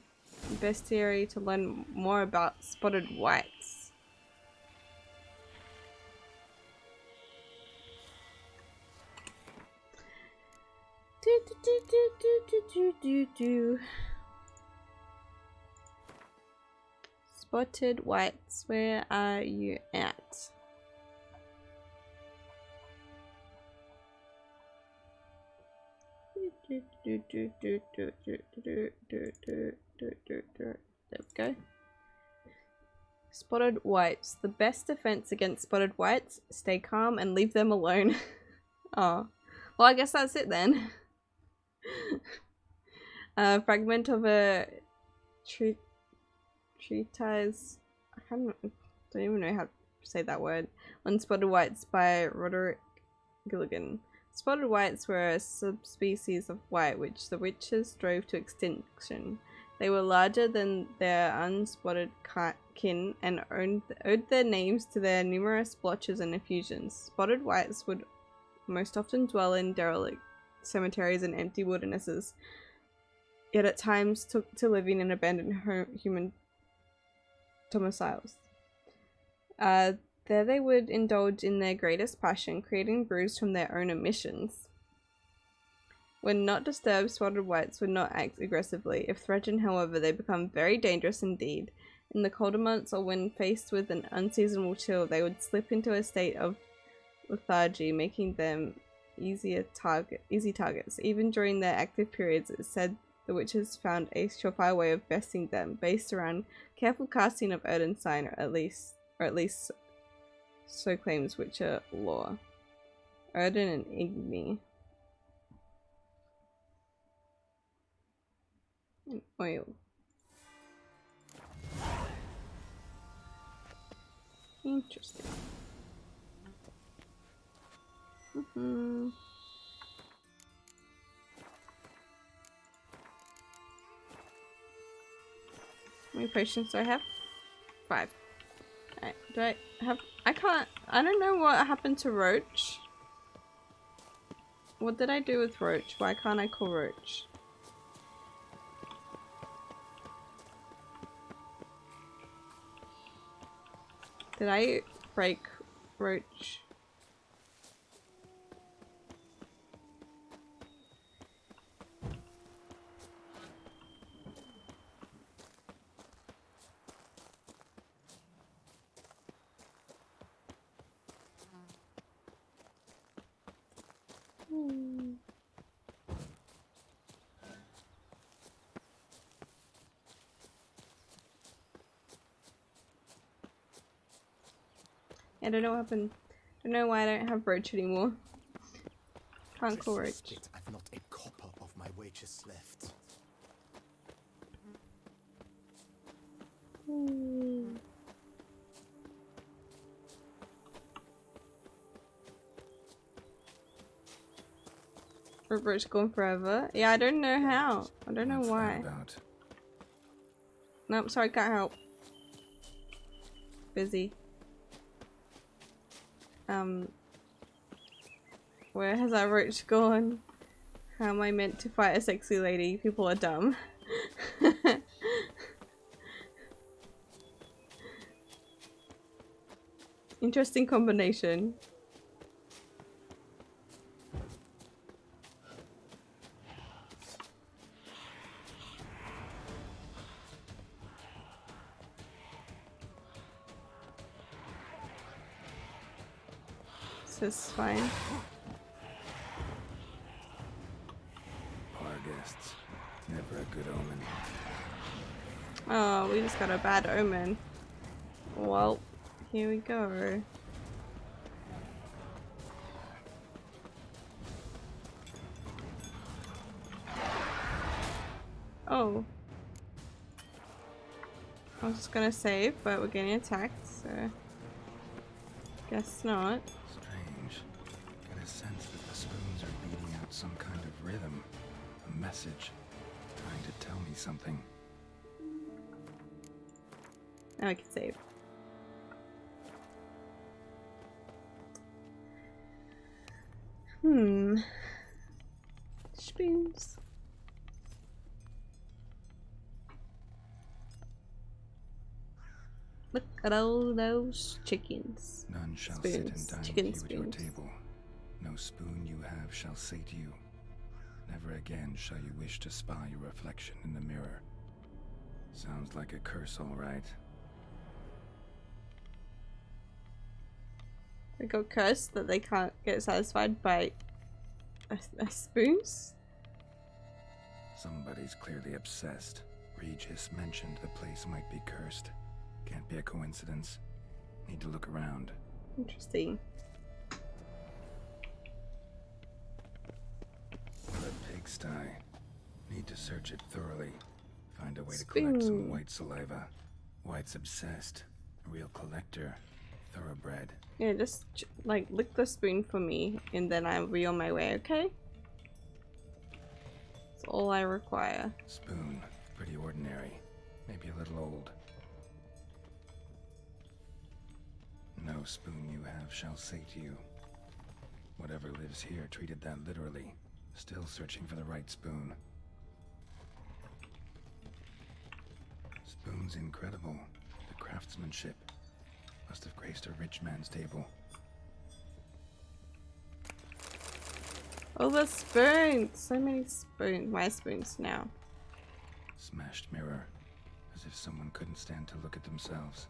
bestiary to learn more about spotted whites. Do. Spotted whites, where are you at? There we go. Spotted whites. The best defense against spotted whites, stay calm and leave them alone. Oh. Well, I guess that's it then. Fragment of a treatise. Don't even know how to say that word. On spotted whites by Roderick Gilligan. Spotted whites were a subspecies of white which the witches drove to extinction. They were larger than their unspotted kin and owed their names to their numerous blotches and effusions. Spotted whites would most often dwell in derelict cemeteries and empty wildernesses, yet at times took to living in abandoned human domiciles. There they would indulge in their greatest passion, creating brews from their own emissions. When not disturbed, spotted whites would not act aggressively. If threatened, however, they become very dangerous indeed. In the colder months or when faced with an unseasonable chill, they would slip into a state of lethargy, making them easy targets. Even during their active periods, it is said the witches found a surefire way of besting them, based around careful casting of Odin's sign, or at least so claims Witcher lore. Odin and Igni. And oil. Interesting. How many potions do I have? 5. Alright, do I have... I don't know what happened to Roach. What did I do with Roach? Why can't I call Roach? Did I break Roach? I don't know what happened. I don't know why I don't have Roach anymore. Can't call Roach. I've not a copper of my wages left. Roach gone forever? Yeah, I don't know how. I don't know What's that why. about? Nope, sorry, can't help. Busy. Where has our Roach gone? How am I meant to fight a sexy lady? People are dumb. Interesting combination. This is fine. Our guests. Never a good omen. Oh, we just got a bad omen. Well, here we go. Oh. I was just gonna save, but we're getting attacked, so... Guess not. Strange. Get a sense that the spoons are beating out some kind of rhythm. A message. Trying to tell me something. Now I can save. Spoons. Look at all those chickens. None shall Spoons. sit and dine Chicken with you at your spoons. table. No spoon you have shall say to you. Never again shall you wish to spy your reflection in the mirror. Sounds like a curse, all right. They got cursed that they can't get satisfied by a spoons. Somebody's clearly obsessed. Regis mentioned the place might be cursed. Can't be a coincidence. Need to look around. Interesting. A pigsty. Need to search it thoroughly. Find a way to collect some Spoon. white saliva. White's obsessed. A real collector. Thoroughbred. Yeah, just like lick the spoon for me, and then I'll be on my way. Okay. That's all I require. Spoon. Pretty ordinary. Maybe a little old. No spoon you have shall say to you. Whatever lives here treated that literally. Still searching for the right spoon. Spoon's incredible. The craftsmanship. Must have graced a rich man's table. Oh, the spoons! So many spoons. My spoons now. Smashed mirror. As if someone couldn't stand to look at themselves.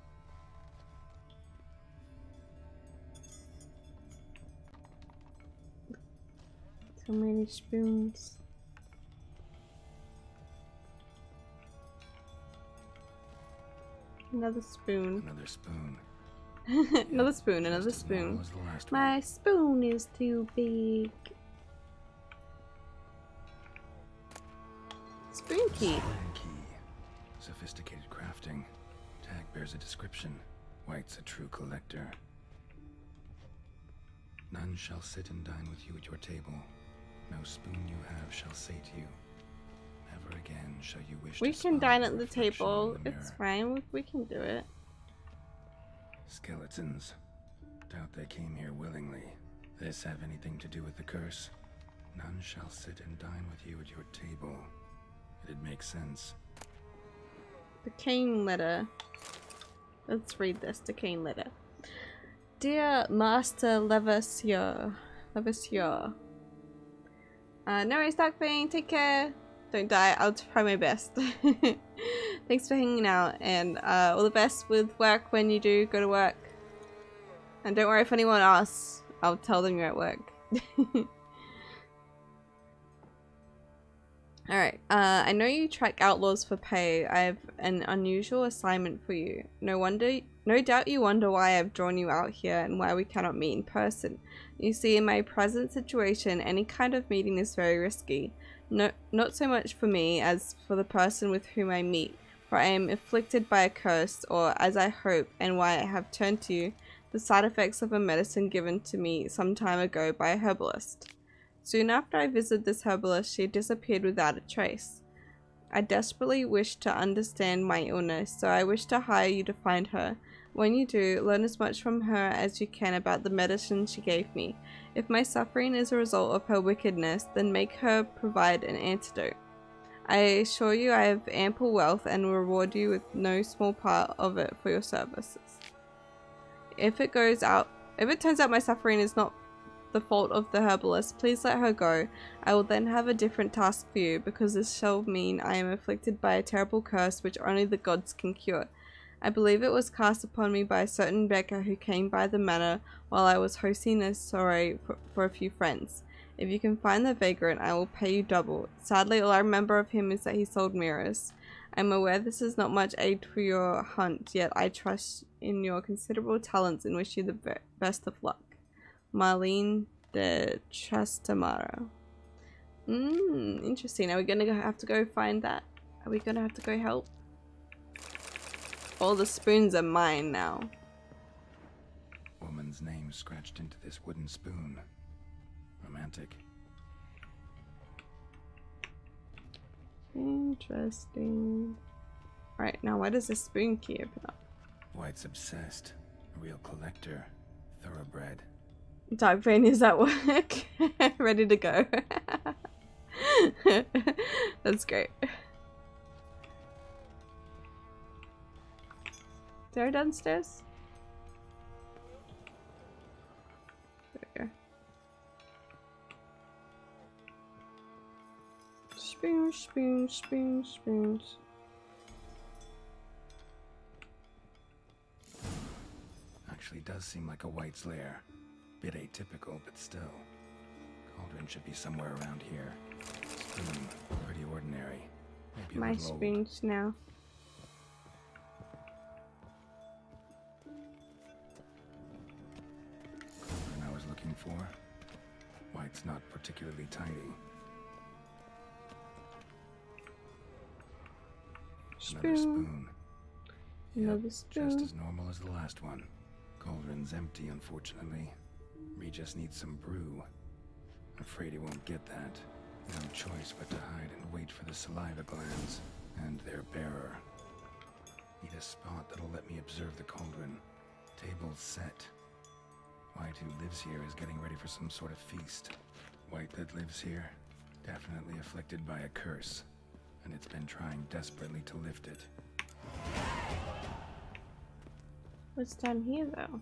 So many spoons. Another spoon. Another spoon. Another spoon, Just another as normal spoon. as the last My one. spoon is too big. Spoon key. Spoon key. Sophisticated crafting. Tag bears a description. White's a true collector. None shall sit and dine with you at your table. No spoon you have shall say to you, never again shall you wish We to can spy dine your at the reflection table. in the It's mirror. fine. We can do it. Skeletons. Doubt they came here willingly. This have anything to do with the curse? None shall sit and dine with you at your table. It'd make sense. The Kane letter. Let's read this. The Kane letter. Dear Master Levasseur. No worries, Darkbane. Take care. Don't die. I'll try my best. Thanks for hanging out, and all the best with work when you do go to work. And don't worry if anyone asks. I'll tell them you're at work. Alright, I know you track outlaws for pay. I have an unusual assignment for you. No doubt you wonder why I've drawn you out here and why we cannot meet in person. You see, in my present situation, any kind of meeting is very risky. Not so much for me as for the person with whom I meet, for I am afflicted by a curse, or as I hope, and why I have turned to you, the side effects of a medicine given to me some time ago by a herbalist. Soon after I visited this herbalist, she had disappeared without a trace. I desperately wish to understand my illness, so I wish to hire you to find her. When you do, learn as much from her as you can about the medicine she gave me. If my suffering is a result of her wickedness, then make her provide an antidote. I assure you I have ample wealth and will reward you with no small part of it for your services. If it turns out my suffering is not the fault of the herbalist, please let her go. I will then have a different task for you, because this shall mean I am afflicted by a terrible curse which only the gods can cure. I believe it was cast upon me by a certain beggar who came by the manor while I was hosting a soiree for a few friends. If you can find the vagrant, I will pay you double. Sadly, all I remember of him is that he sold mirrors. I am aware this is not much aid for your hunt, yet I trust in your considerable talents and wish you the best of luck. Marlene de Trastamara. Interesting. Are we gonna have to go find that? Are we gonna have to go help? All the spoons are mine now. Woman's name scratched into this wooden spoon. Romantic. Interesting. Alright, now why does this spoon key open up? White's obsessed. A real collector. Thoroughbred. Darkbane is at work. Ready to go. That's great. They're downstairs? There we go. Spoon, spoon, spoon, spoons. Actually does seem like a White's lair. Bit atypical, but still. Cauldron should be somewhere around here. Spoon, pretty ordinary. Maybe a My little old. spoons now. Cauldron I was looking for. White's not particularly tidy. Another spoon. Another Just spoon. as normal as the last one. Cauldron's empty, unfortunately. Regis needs some brew. Afraid he won't get that. No choice but to hide and wait for the saliva glands and their bearer. Need a spot that'll let me observe the cauldron. Table set. White, who lives here, is getting ready for some sort of feast. White that lives here, definitely afflicted by a curse, and it's been trying desperately to lift it. What's down here though?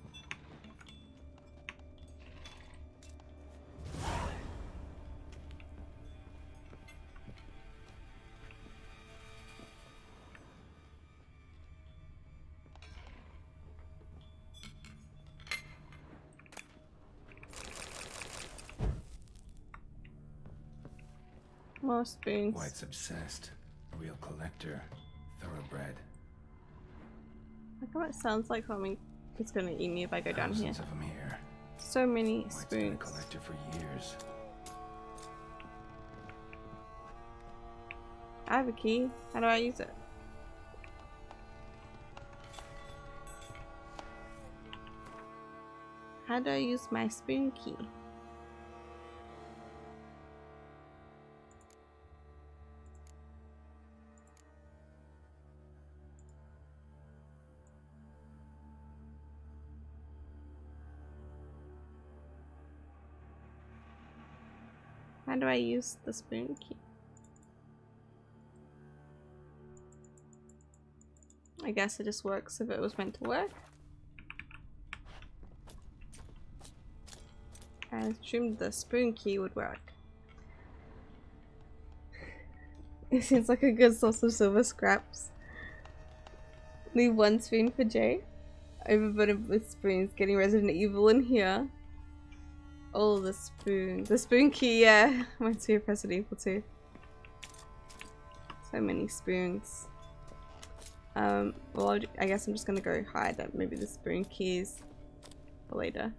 More spoons. White's obsessed. A real collector. Thoroughbred. how it sounds like something is gonna eat me if I go down here. Thousands of them here. So many White's been a spoons. collector for years. I have a key. How do I use it? How do I use my spoon key? How do I use the spoon key? I guess it just works if it was meant to work. I assumed the spoon key would work. It seems like a good source of silver scraps. Leave one spoon for Jay. Overburdened with spoons, getting Resident Evil in here. Oh, the spoon. The spoon key, yeah. Reminds me of Resident Evil 2. So many spoons. Well, I guess I'm just gonna go hide that maybe the spoon keys for later.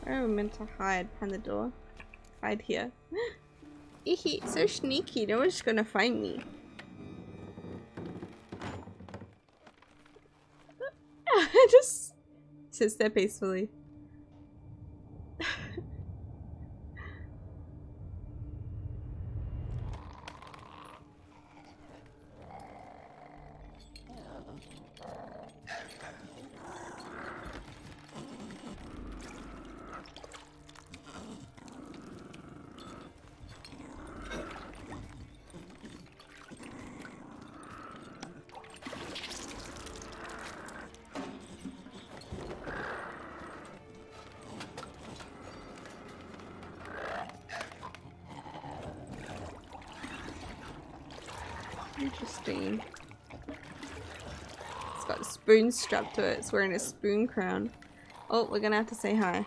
Where are we meant to hide? Behind the door? Hide here. Eehee, so sneaky. No one's gonna find me. Just sits there peacefully. Interesting. It's got a spoon strapped to it. It's wearing a spoon crown. Oh, we're gonna have to say hi.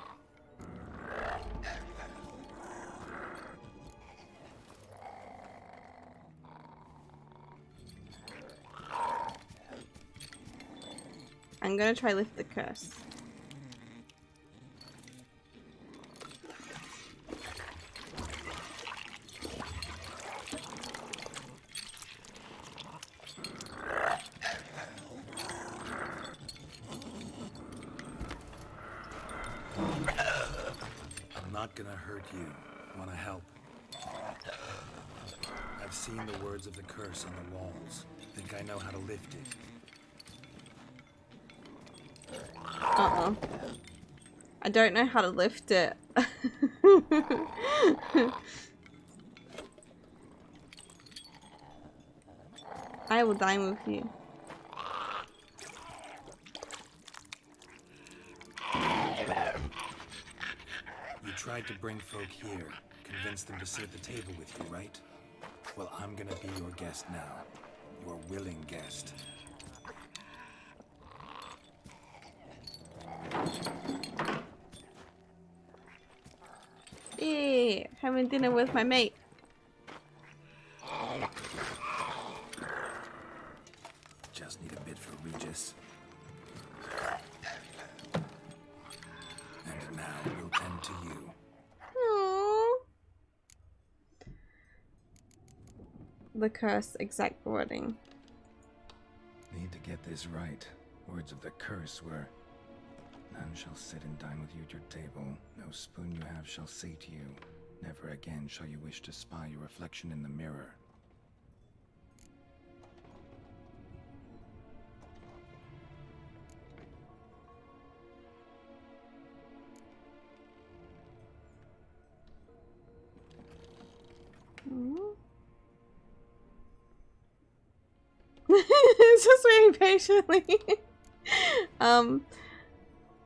I'm gonna try lift the curse. Gonna hurt you. Wanna help? I've seen the words of the curse on the walls. Think I know how to lift it. Uh-oh. I don't know how to lift it. I will dine with you. Tried to bring folk here, convince them to sit at the table with you, right? Well, I'm gonna be your guest now. Your willing guest. Yeah, having dinner with my mate. Just need a bit for Regis. And now we'll tend to you. The curse exact wording. Need to get this right. Words of the curse were, none shall sit and dine with you at your table. No spoon you have shall say to you, never again shall you wish to spy your reflection in the mirror. Just waiting patiently.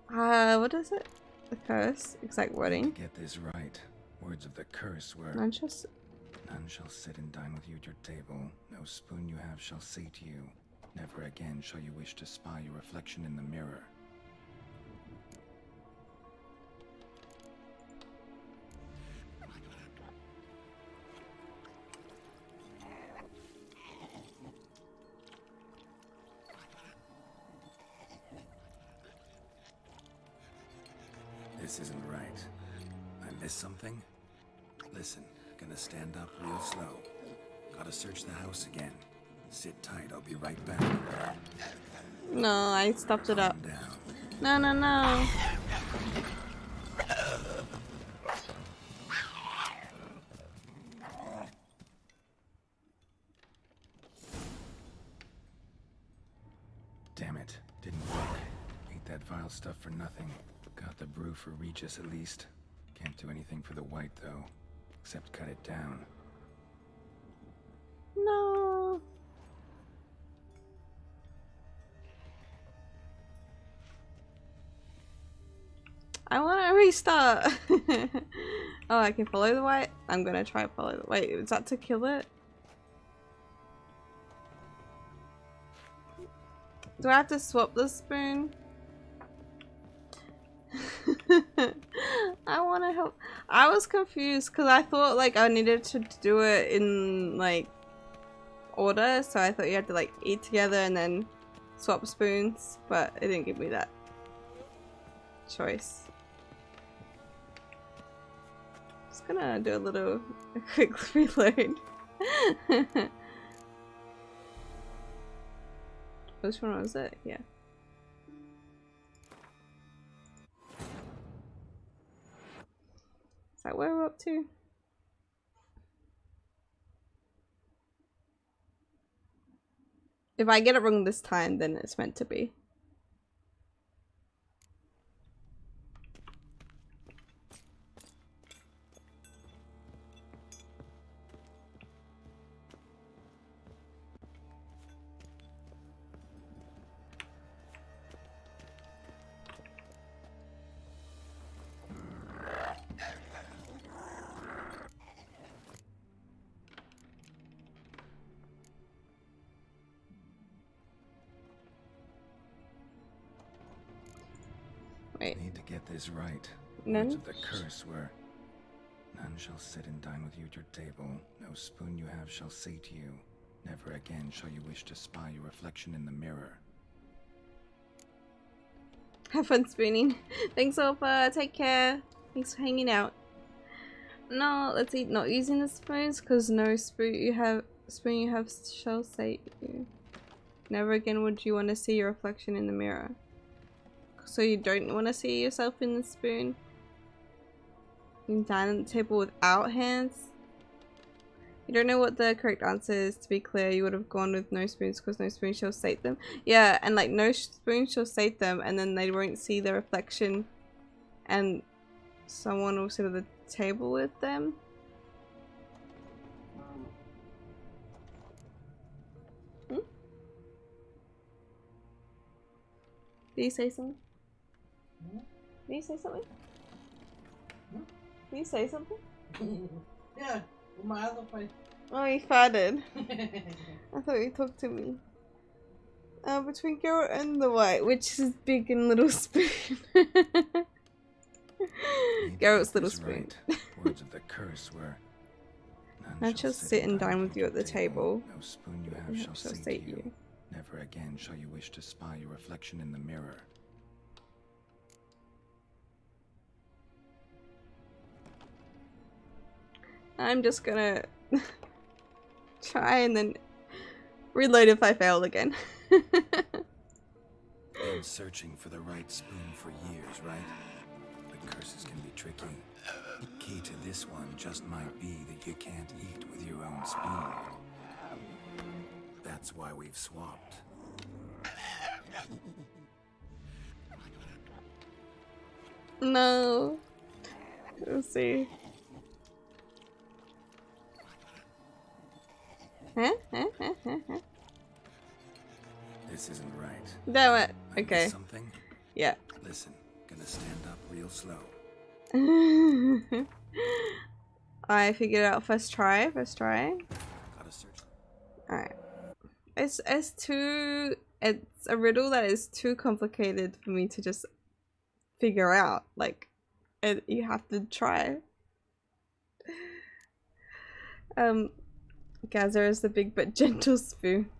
What is it? The curse, exact wording. To get this right, words of the curse were, None shall None shall sit and dine with you at your table. No spoon you have shall say to you, never again shall you wish to spy your reflection in the mirror. This isn't right. I missed something? Listen, gonna stand up real slow. Gotta search the house again. Sit tight, I'll be right back. No, I stopped it up. Calm down. No, no, no. Damn it, didn't work. Ate that vile stuff for nothing. Got the brew for Regis at least. Can't do anything for the white though, except cut it down. No. I want to restart. Oh, I can follow the white? I'm gonna try follow the... Wait, is that to kill it? Do I have to swap the spoon? I want to help. I was confused because I thought like I needed to do it in like order, so I thought you had to like eat together and then swap spoons, but it didn't give me that choice. Just gonna do a quick reload. Which one was it? Yeah. Is that where we're up to? If I get it wrong this time, then it's meant to be. Need to get this right. None? Words of the curse were, none shall sit and dine with you at your table. No spoon you have shall say to you, never again shall you wish to spy your reflection in the mirror. Have fun spooning. Thanks, Opa. Take care. Thanks for hanging out. No, let's eat not using the spoons, because no spoon you have shall say you. Never again would you want to see your reflection in the mirror. So you don't want to see yourself in the spoon? You dine on the table without hands? You don't know what the correct answer is. To be clear, you would have gone with no spoons because no spoon shall sate them. Yeah, and like no spoon shall sate them, and then they won't see the reflection, and someone will sit at the table with them. Hmm? Did you say something? Did you say something? Did you say something? Yeah, with my other face. Oh, he farted. I thought you talked to me. Between Garrett and the white, which is big and little spoon? Garrett's little spoon. Right. Words of the curse were, none shall sit and dine with you at the table. No spoon you have shall say to you, never again shall you wish to spy your reflection in the mirror. I'm just gonna try and then reload if I fail again. Been searching for the right spoon for years, right? But curses can be tricky. Key to this one just might be that you can't eat with your own spoon. That's why we've swapped. No. Let's see. This isn't right. Damn it. I Okay. missed something? Yeah. Listen, gonna stand up real slow. I figured it out first try. Gotta search. Alright. It's a riddle that is too complicated for me to just figure out. Like, you have to try. Gazer is the big but gentle spoon.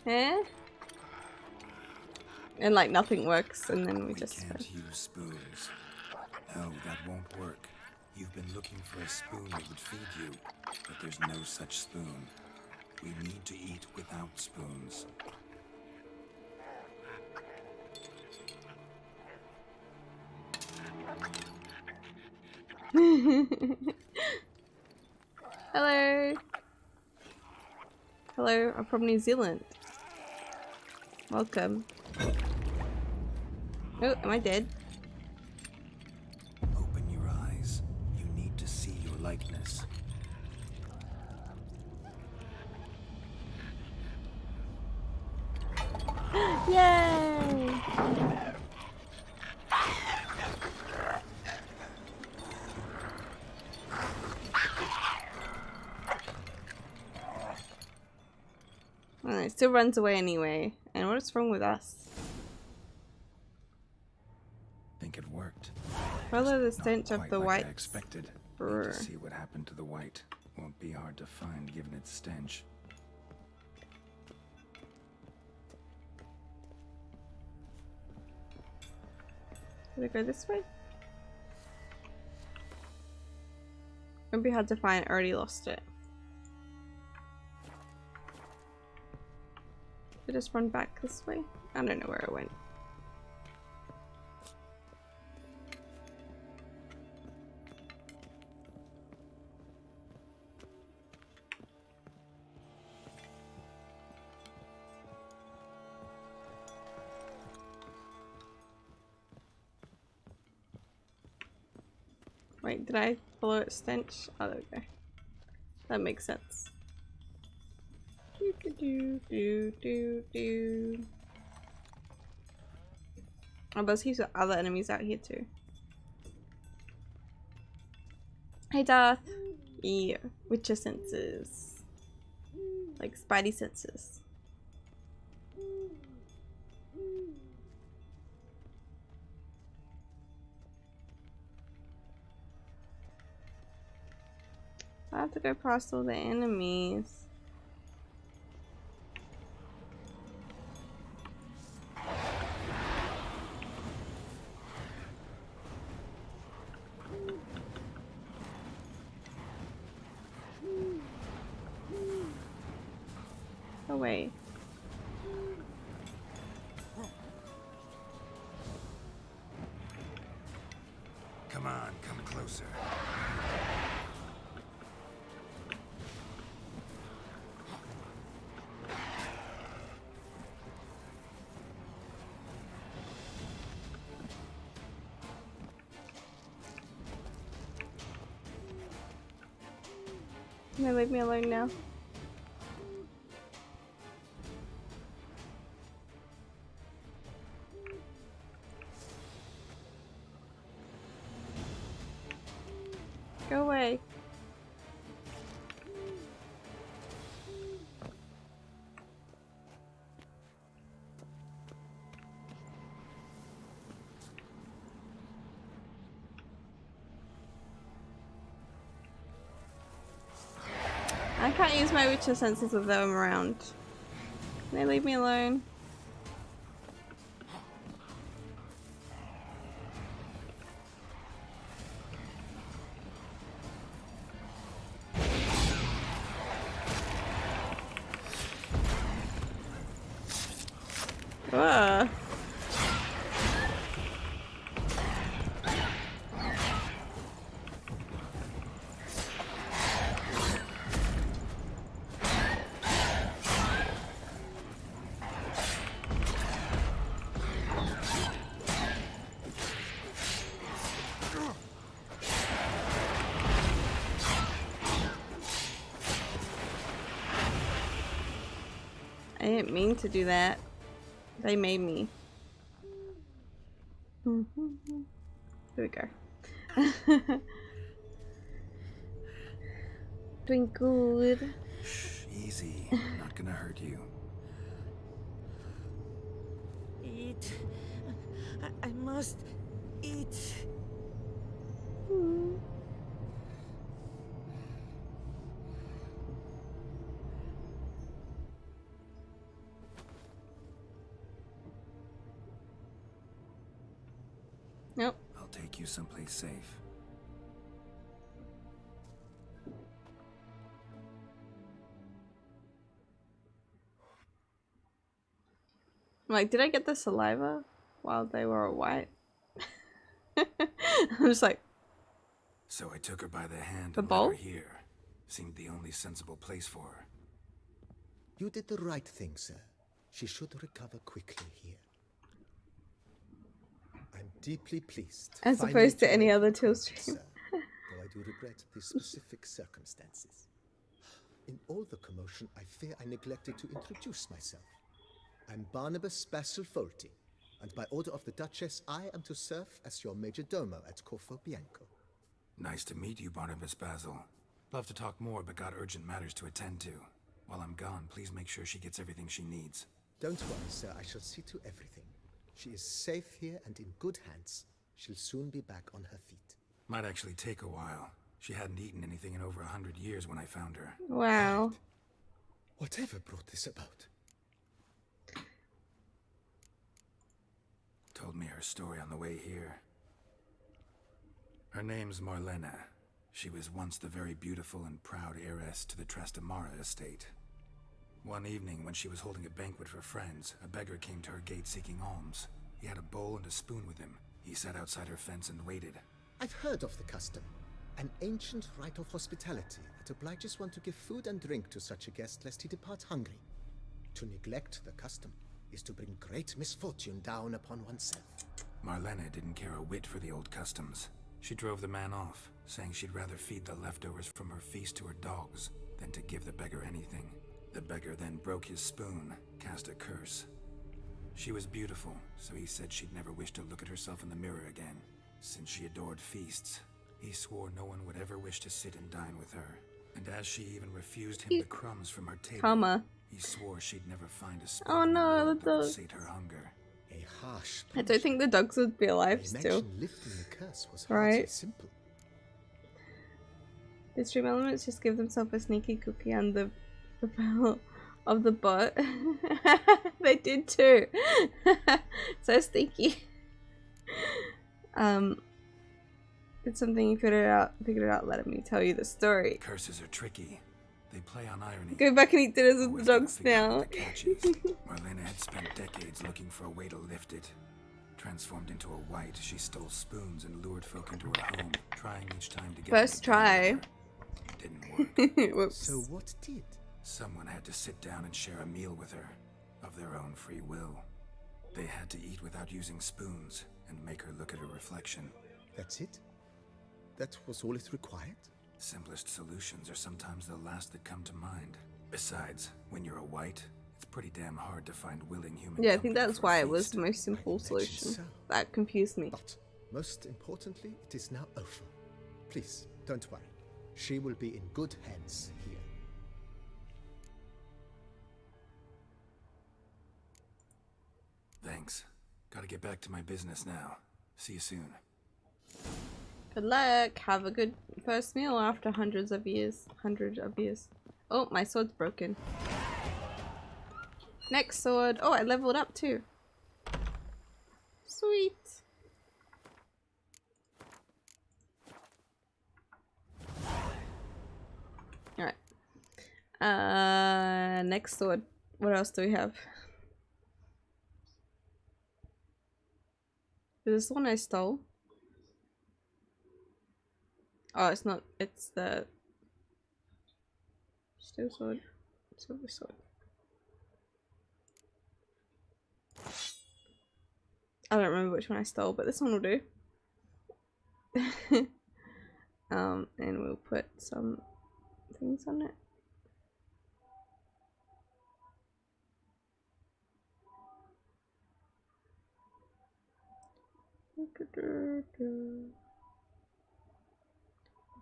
Eh? And like nothing works, and then we just can't use spoons. No, that won't work. You've been looking for a spoon that would feed you, but there's no such spoon. We need to eat without spoons. Hello. Hello, I'm from New Zealand. Welcome. Oh, am I dead? Open your eyes. You need to see your likeness. Yay! Oh, it still runs away anyway. And what is wrong with us? Think it worked. Follow the stench of the like white. I expected. Need to see what happened to the white. Won't be hard to find given its stench. Did I go this way? Won't be hard to find. I already lost it. Did I just run back this way? I don't know where I went. Wait, did I follow its stench? Oh, there we go. That makes sense. Oh, there's heaps of other enemies out here too. Hey Darth! Yeah, Witcher senses. Like Spidey senses. I have to go past all the enemies. Away. Come on, come closer. Can you leave me alone now? Go away. I can't use my Witcher senses with them around. Can they leave me alone? Whoa. didn't mean to do that. They made me. Here we go. Doing good. Shh, easy. Not gonna hurt you. Eat. I must eat. Nope. I'll take you someplace safe. Like, did I get the saliva while they were white? I'm just like, So I took her by the hand The and bowl? led her here. Seemed the only sensible place for her. You did the right thing, sir. She should recover quickly here. I'm deeply pleased. as finally opposed to any make other your Till acquaintance, stream. sir, though I do regret the specific circumstances. In all the commotion, I fear I neglected to introduce myself. I'm Barnabas Basil Folty, and by order of the Duchess, I am to serve as your major domo at Corfo Bianco. Nice to meet you, Barnabas Basil. Love to talk more, but got urgent matters to attend to. While I'm gone, please make sure she gets everything she needs. Don't worry, sir. I shall see to everything. She is safe here and in good hands. She'll soon be back on her feet. Might actually take a while. She hadn't eaten anything in over 100 years when I found her. Wow. Whatever brought this about? Told me her story on the way here. Her name's Marlena. She was once the very beautiful and proud heiress to the Trastamara estate. One evening, when she was holding a banquet for friends, a beggar came to her gate seeking alms. He had a bowl and a spoon with him. He sat outside her fence and waited. I've heard of the custom. An ancient rite of hospitality that obliges one to give food and drink to such a guest lest he depart hungry. To neglect the custom is to bring great misfortune down upon oneself. Marlena didn't care a whit for the old customs. She drove the man off, saying she'd rather feed the leftovers from her feast to her dogs than to give the beggar anything. The beggar then broke his spoon, cast a curse. She was beautiful, so he said she'd never wish to look at herself in the mirror again. Since she adored feasts, he swore no one would ever wish to sit and dine with her. And as she even refused him the crumbs from her table, Comma. he swore she'd never find a spoon Oh in the no, world the that would dog. sate her hunger. A harsh I don't think the dogs would be alive I still. imagine lifting the curse was Right. hardly simple. The stream elements just give themselves a sneaky cookie and the bell of the bot. They did too. So sneaky. It's something you figured it out, let me tell you the story. Curses are tricky. They play on irony. Go back and eat dinners with Always the gotta dogs figure out now. what the catch is. Marlena had spent decades looking for a way to lift it. Transformed into a wight, she stole spoons and lured folk into her home, trying each time to get First them to dine try. with her. Didn't work. Whoops. So what did? Someone had to sit down and share a meal with her, of their own free will. They had to eat without using spoons, and make her look at her reflection. That's it? That was all it required? Simplest solutions are sometimes the last that come to mind. Besides, when you're a wight, it's pretty damn hard to find willing human Yeah, I think company that's for a why it was feast. the most simple solution. so. That confused me. But most importantly, it is now over. Please, don't worry. She will be in good hands here. Thanks. Gotta get back to my business now. See you soon. Good luck. Have a good first meal after hundreds of years. Oh, my sword's broken. Next sword. Oh, I leveled up too. Sweet. Alright. Next sword. What else do we have? Is this the one I stole? Oh, it's not. It's the steel sword, silver sword. I don't remember which one I stole, but this one will do. And we'll put some things on it.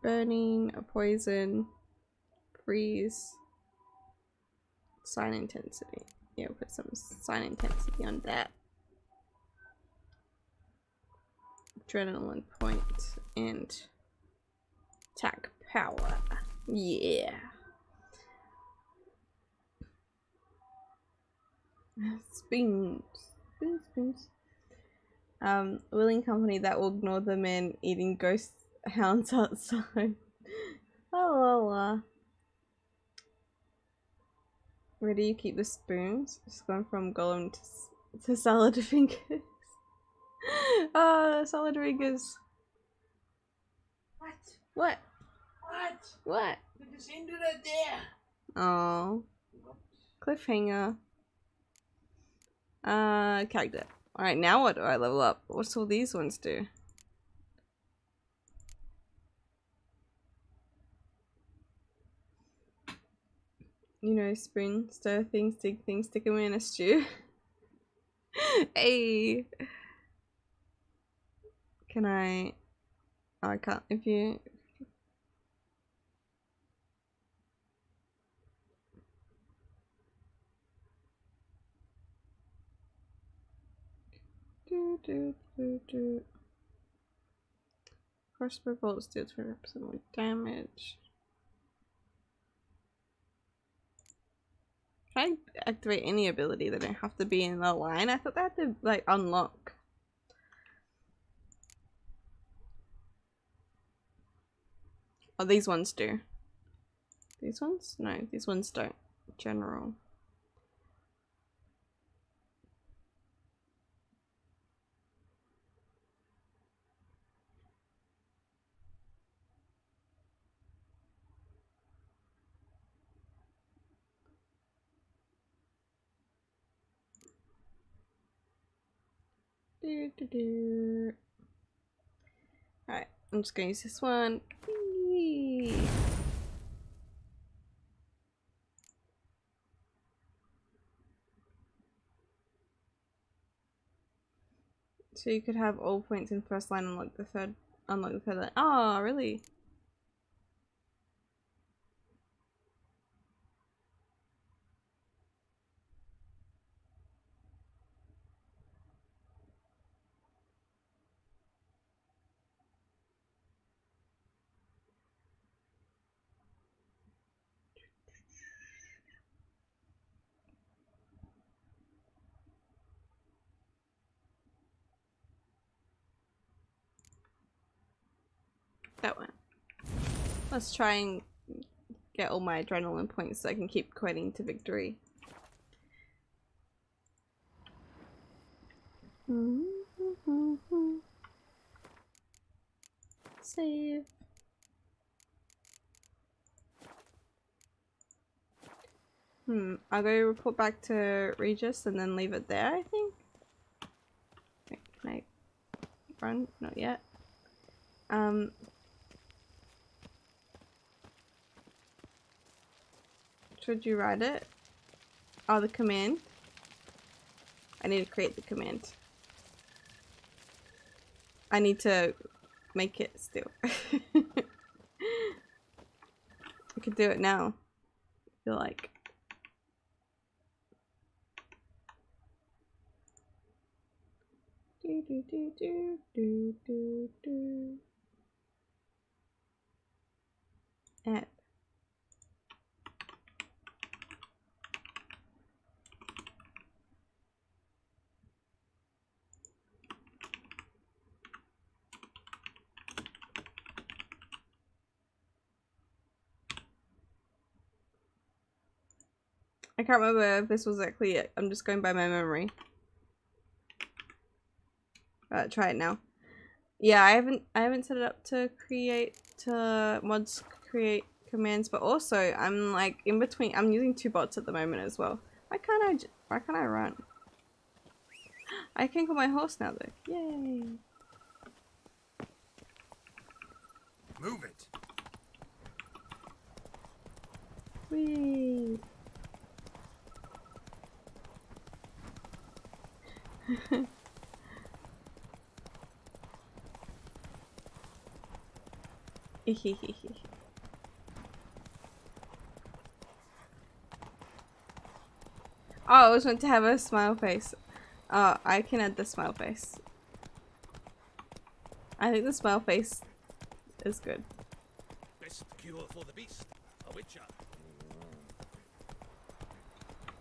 Burning, a poison, freeze, sign intensity. Yeah, we'll put some sign intensity on that. Adrenaline point and attack power. Yeah. Spoons. Spoons. Willing company that will ignore the men eating ghost hounds outside. Oh, where do you keep the spoons? It's gone from Golem to salad fingers. Salad fingers. What? What? What? What? We just ended it there. Oh. Cliffhanger. Character. Alright, now what do I level up? What's all these ones do? You know, spoon, stir things, dig things, stick them in a stew. Hey! Can I... Oh, I can't. If you... Crossbow bolts do 20% more damage. Can I activate any ability that don't have to be in the line? I thought they had to like unlock. Oh, these ones do. These ones? No, these ones don't. General. Alright, I'm just gonna use this one. Whee! So you could have all points in first line, unlock the third line. Oh, really? That one. Let's try and get all my adrenaline points so I can keep quitting to victory. Save. I'll go report back to Regis and then leave it there, I think. Wait, can I run? Not yet. Should you write it? Oh, the command. I need to create the command. I need to make it still. I could do it now. I feel like. Add. I can't remember if this was actually it. I'm just going by my memory. Try it now. Yeah, I haven't set it up to create mods create commands, but also I'm like in between. I'm using two bots at the moment as well. Why can't I run? I can call my horse now though. Yay! Move it. Whee! Oh, I was meant to have a smile face. Oh, I can add the smile face. I think the smile face is good. Best cure for the beast, a witcher.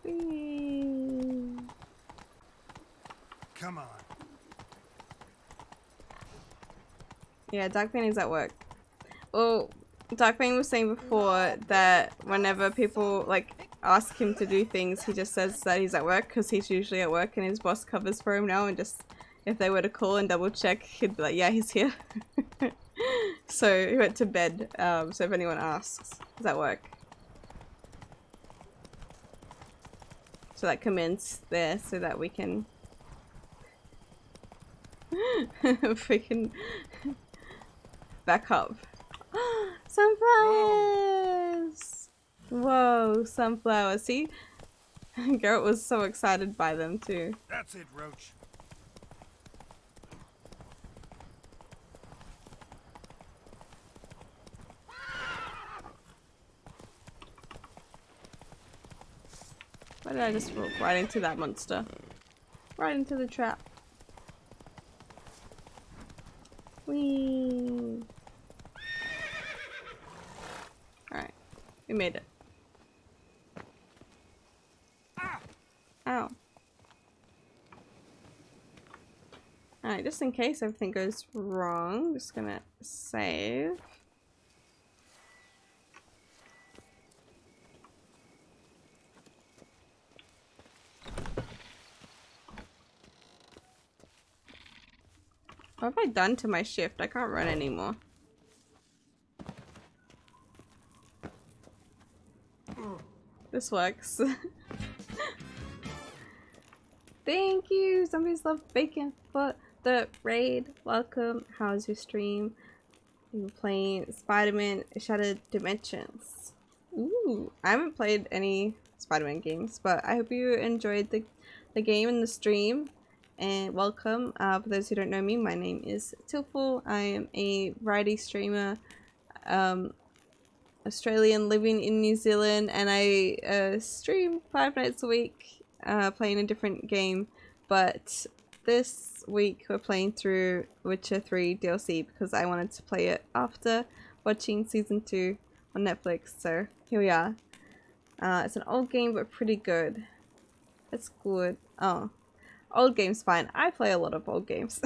Whee. Come on. Yeah, Darkbane is at work. Well, Darkbane was saying before that whenever people like ask him to do things, he just says that he's at work because he's usually at work and his boss covers for him now, and just if they were to call and double check, he'd be like, yeah, he's here. So he went to bed, so if anyone asks, he's at work. So that comments there so that we can back up. Sunflowers! Whoa, sunflowers. See? Garrett was so excited by them too. That's it, Roach. Why did I just walk right into that monster? Right into the trap. Whee! Alright, we made it. Ow. Alright, just in case everything goes wrong, I'm just gonna save. What have I done to my shift? I can't run anymore. This works. Thank you! Zombies love bacon for the raid. Welcome. How's your stream? You were playing Spider-Man Shattered Dimensions. Ooh, I haven't played any Spider-Man games, but I hope you enjoyed the game and the stream. And welcome. For those who don't know me, my name is Tilful. I am a variety streamer, Australian living in New Zealand, and I stream 5 nights a week, playing a different game. But this week we're playing through Witcher 3 DLC because I wanted to play it after watching season 2 on Netflix. So here we are. It's an old game but pretty good. It's good. Oh. Old game's fine. I play a lot of old games.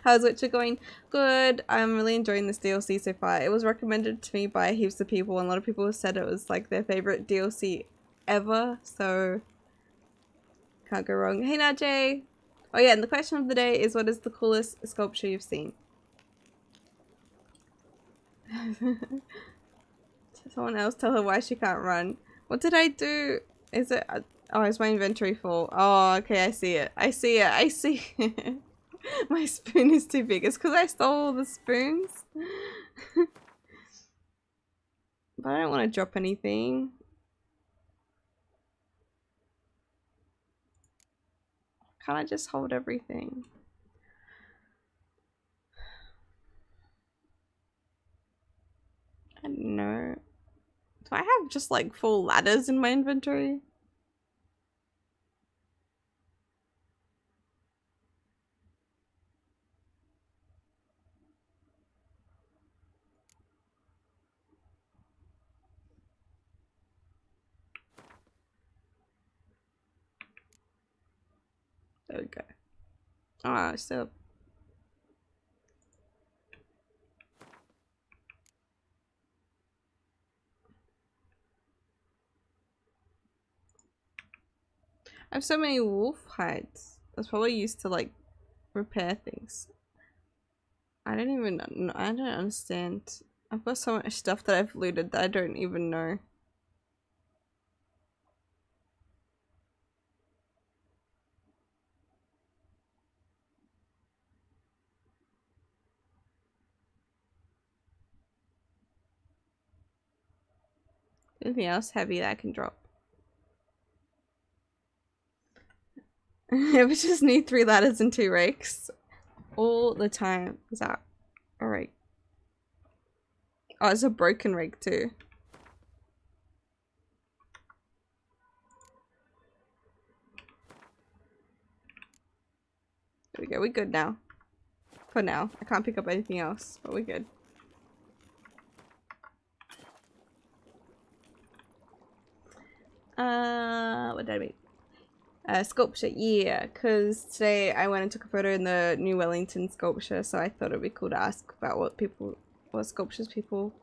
How's Witcher going? Good. I'm really enjoying this DLC so far. It was recommended to me by heaps of people, and a lot of people said it was like their favorite DLC ever, so can't go wrong. Hey now, Jay! Oh yeah, and the question of the day is, what is the coolest sculpture you've seen? Someone else tell her why she can't run. What did I do? Is it... Oh, is my inventory full? Oh, okay, I see it. I see it. I see it. My spoon is too big. It's because I stole all the spoons. But I don't want to drop anything. Can't I just hold everything? I don't know. Do I have just like full ladders in my inventory? There we go. Ah, so I have so many wolf hides. That's probably used to like repair things. I don't even know. I don't understand. I've got so much stuff that I've looted that I don't even know. Anything else heavy that I can drop? I would just need 3 ladders and 2 rakes all the time. Is that alright? Oh, it's a broken rig too. There we go, we're good now. For now. I can't pick up anything else, but we're good. What did I make? Sculpture, yeah, because today I went and took a photo in the New Wellington sculpture, so I thought it'd be cool to ask about what sculptures people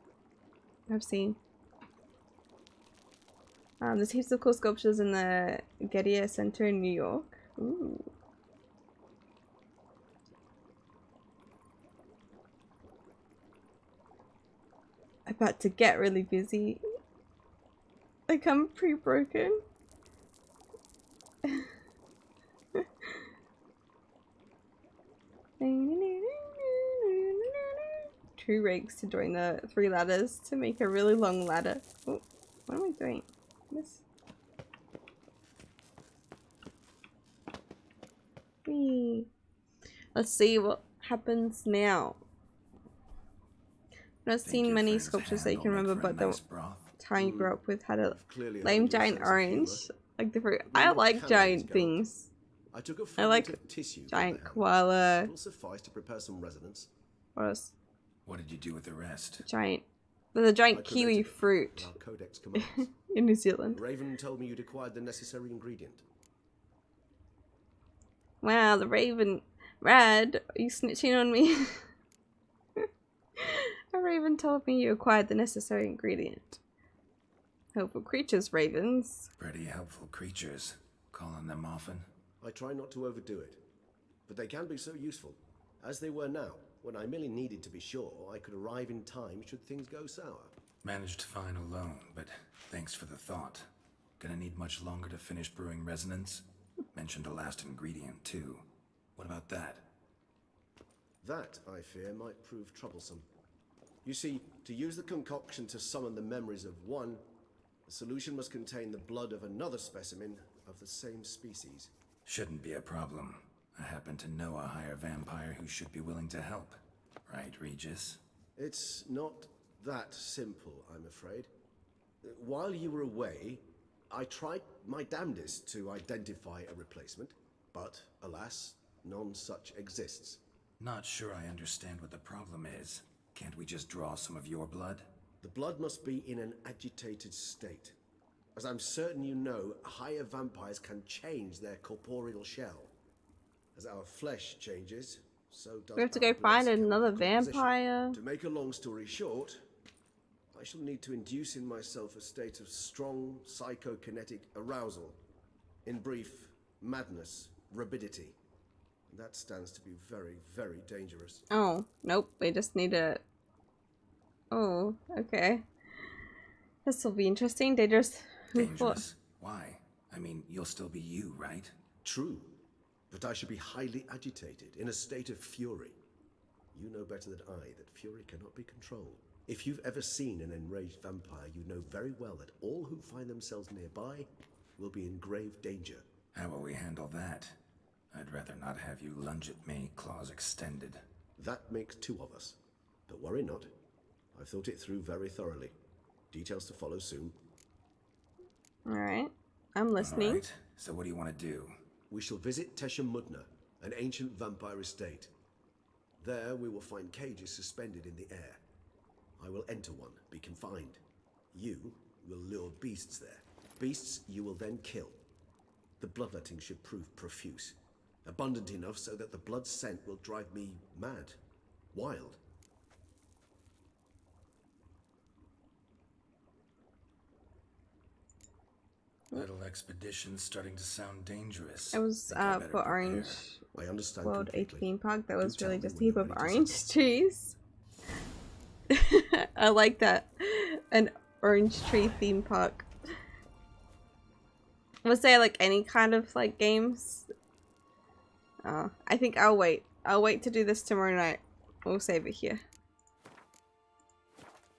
have seen. There's heaps of cool sculptures in the Getty Center in New York. Ooh. About to get really busy. Like, I'm pretty broken. Two rigs to join the 3 ladders to make a really long ladder. Oh, what am I doing? This. Whee. Let's see what happens now. I've not seen many sculptures that you can remember, but the town you grew up with had a lame giant orange. Like the fruit. I like giant things. I like giant koala. Will suffice to prepare some resonance. What else? What did you do with the rest? There's a giant kiwi fruit Codex commands. in New Zealand. Raven told me you'd acquired the necessary ingredient. Wow, the Raven. Rad, are you snitching on me? A Raven told me you acquired the necessary ingredient. Helpful creatures, ravens. Pretty helpful creatures. Calling them often? I try not to overdo it, but they can be so useful, as they were now, when I merely needed to be sure I could arrive in time should things go sour. Managed fine alone, but thanks for the thought. Gonna need much longer to finish brewing resonance? Mentioned a last ingredient, too. What about that? That, I fear, might prove troublesome. You see, to use the concoction to summon the memories of one, the solution must contain the blood of another specimen of the same species. Shouldn't be a problem. I happen to know a higher vampire who should be willing to help. Right, Regis? It's not that simple, I'm afraid. While you were away, I tried my damnedest to identify a replacement, but alas, none such exists. Not sure I understand what the problem is. Can't we just draw some of your blood? The blood must be in an agitated state. As I'm certain you know, higher vampires can change their corporeal shell. As our flesh changes, so does We have to go find another vampire. To make a long story short, I shall need to induce in myself a state of strong psychokinetic arousal. In brief, madness, rabidity. That stands to be very, very dangerous. Oh, nope. We just need a... Oh, okay. This will be interesting. Dangerous. Dangerous? Why? I mean, you'll still be you, right? True. But I should be highly agitated, in a state of fury. You know better than I that fury cannot be controlled. If you've ever seen an enraged vampire, you know very well that all who find themselves nearby will be in grave danger. How will we handle that? I'd rather not have you lunge at me, claws extended. That makes 2 of us. But worry not. I've thought it through very thoroughly. Details to follow soon. Alright. I'm listening. Alright. So what do you want to do? We shall visit Tesha Mudna, an ancient vampire estate. There we will find cages suspended in the air. I will enter one, be confined. You will lure beasts there. Beasts you will then kill. The bloodletting should prove profuse. Abundant enough so that the blood scent will drive me mad. Wild. Little expedition's starting to sound dangerous. It was for Orange I understand World 8 completely. theme park. That was Do really tell me just a when heap you're of ready to orange trees. I like that. An orange tree theme park. Was there like any kind of like games? I think I'll wait. I'll wait to do this tomorrow night. We'll save it here.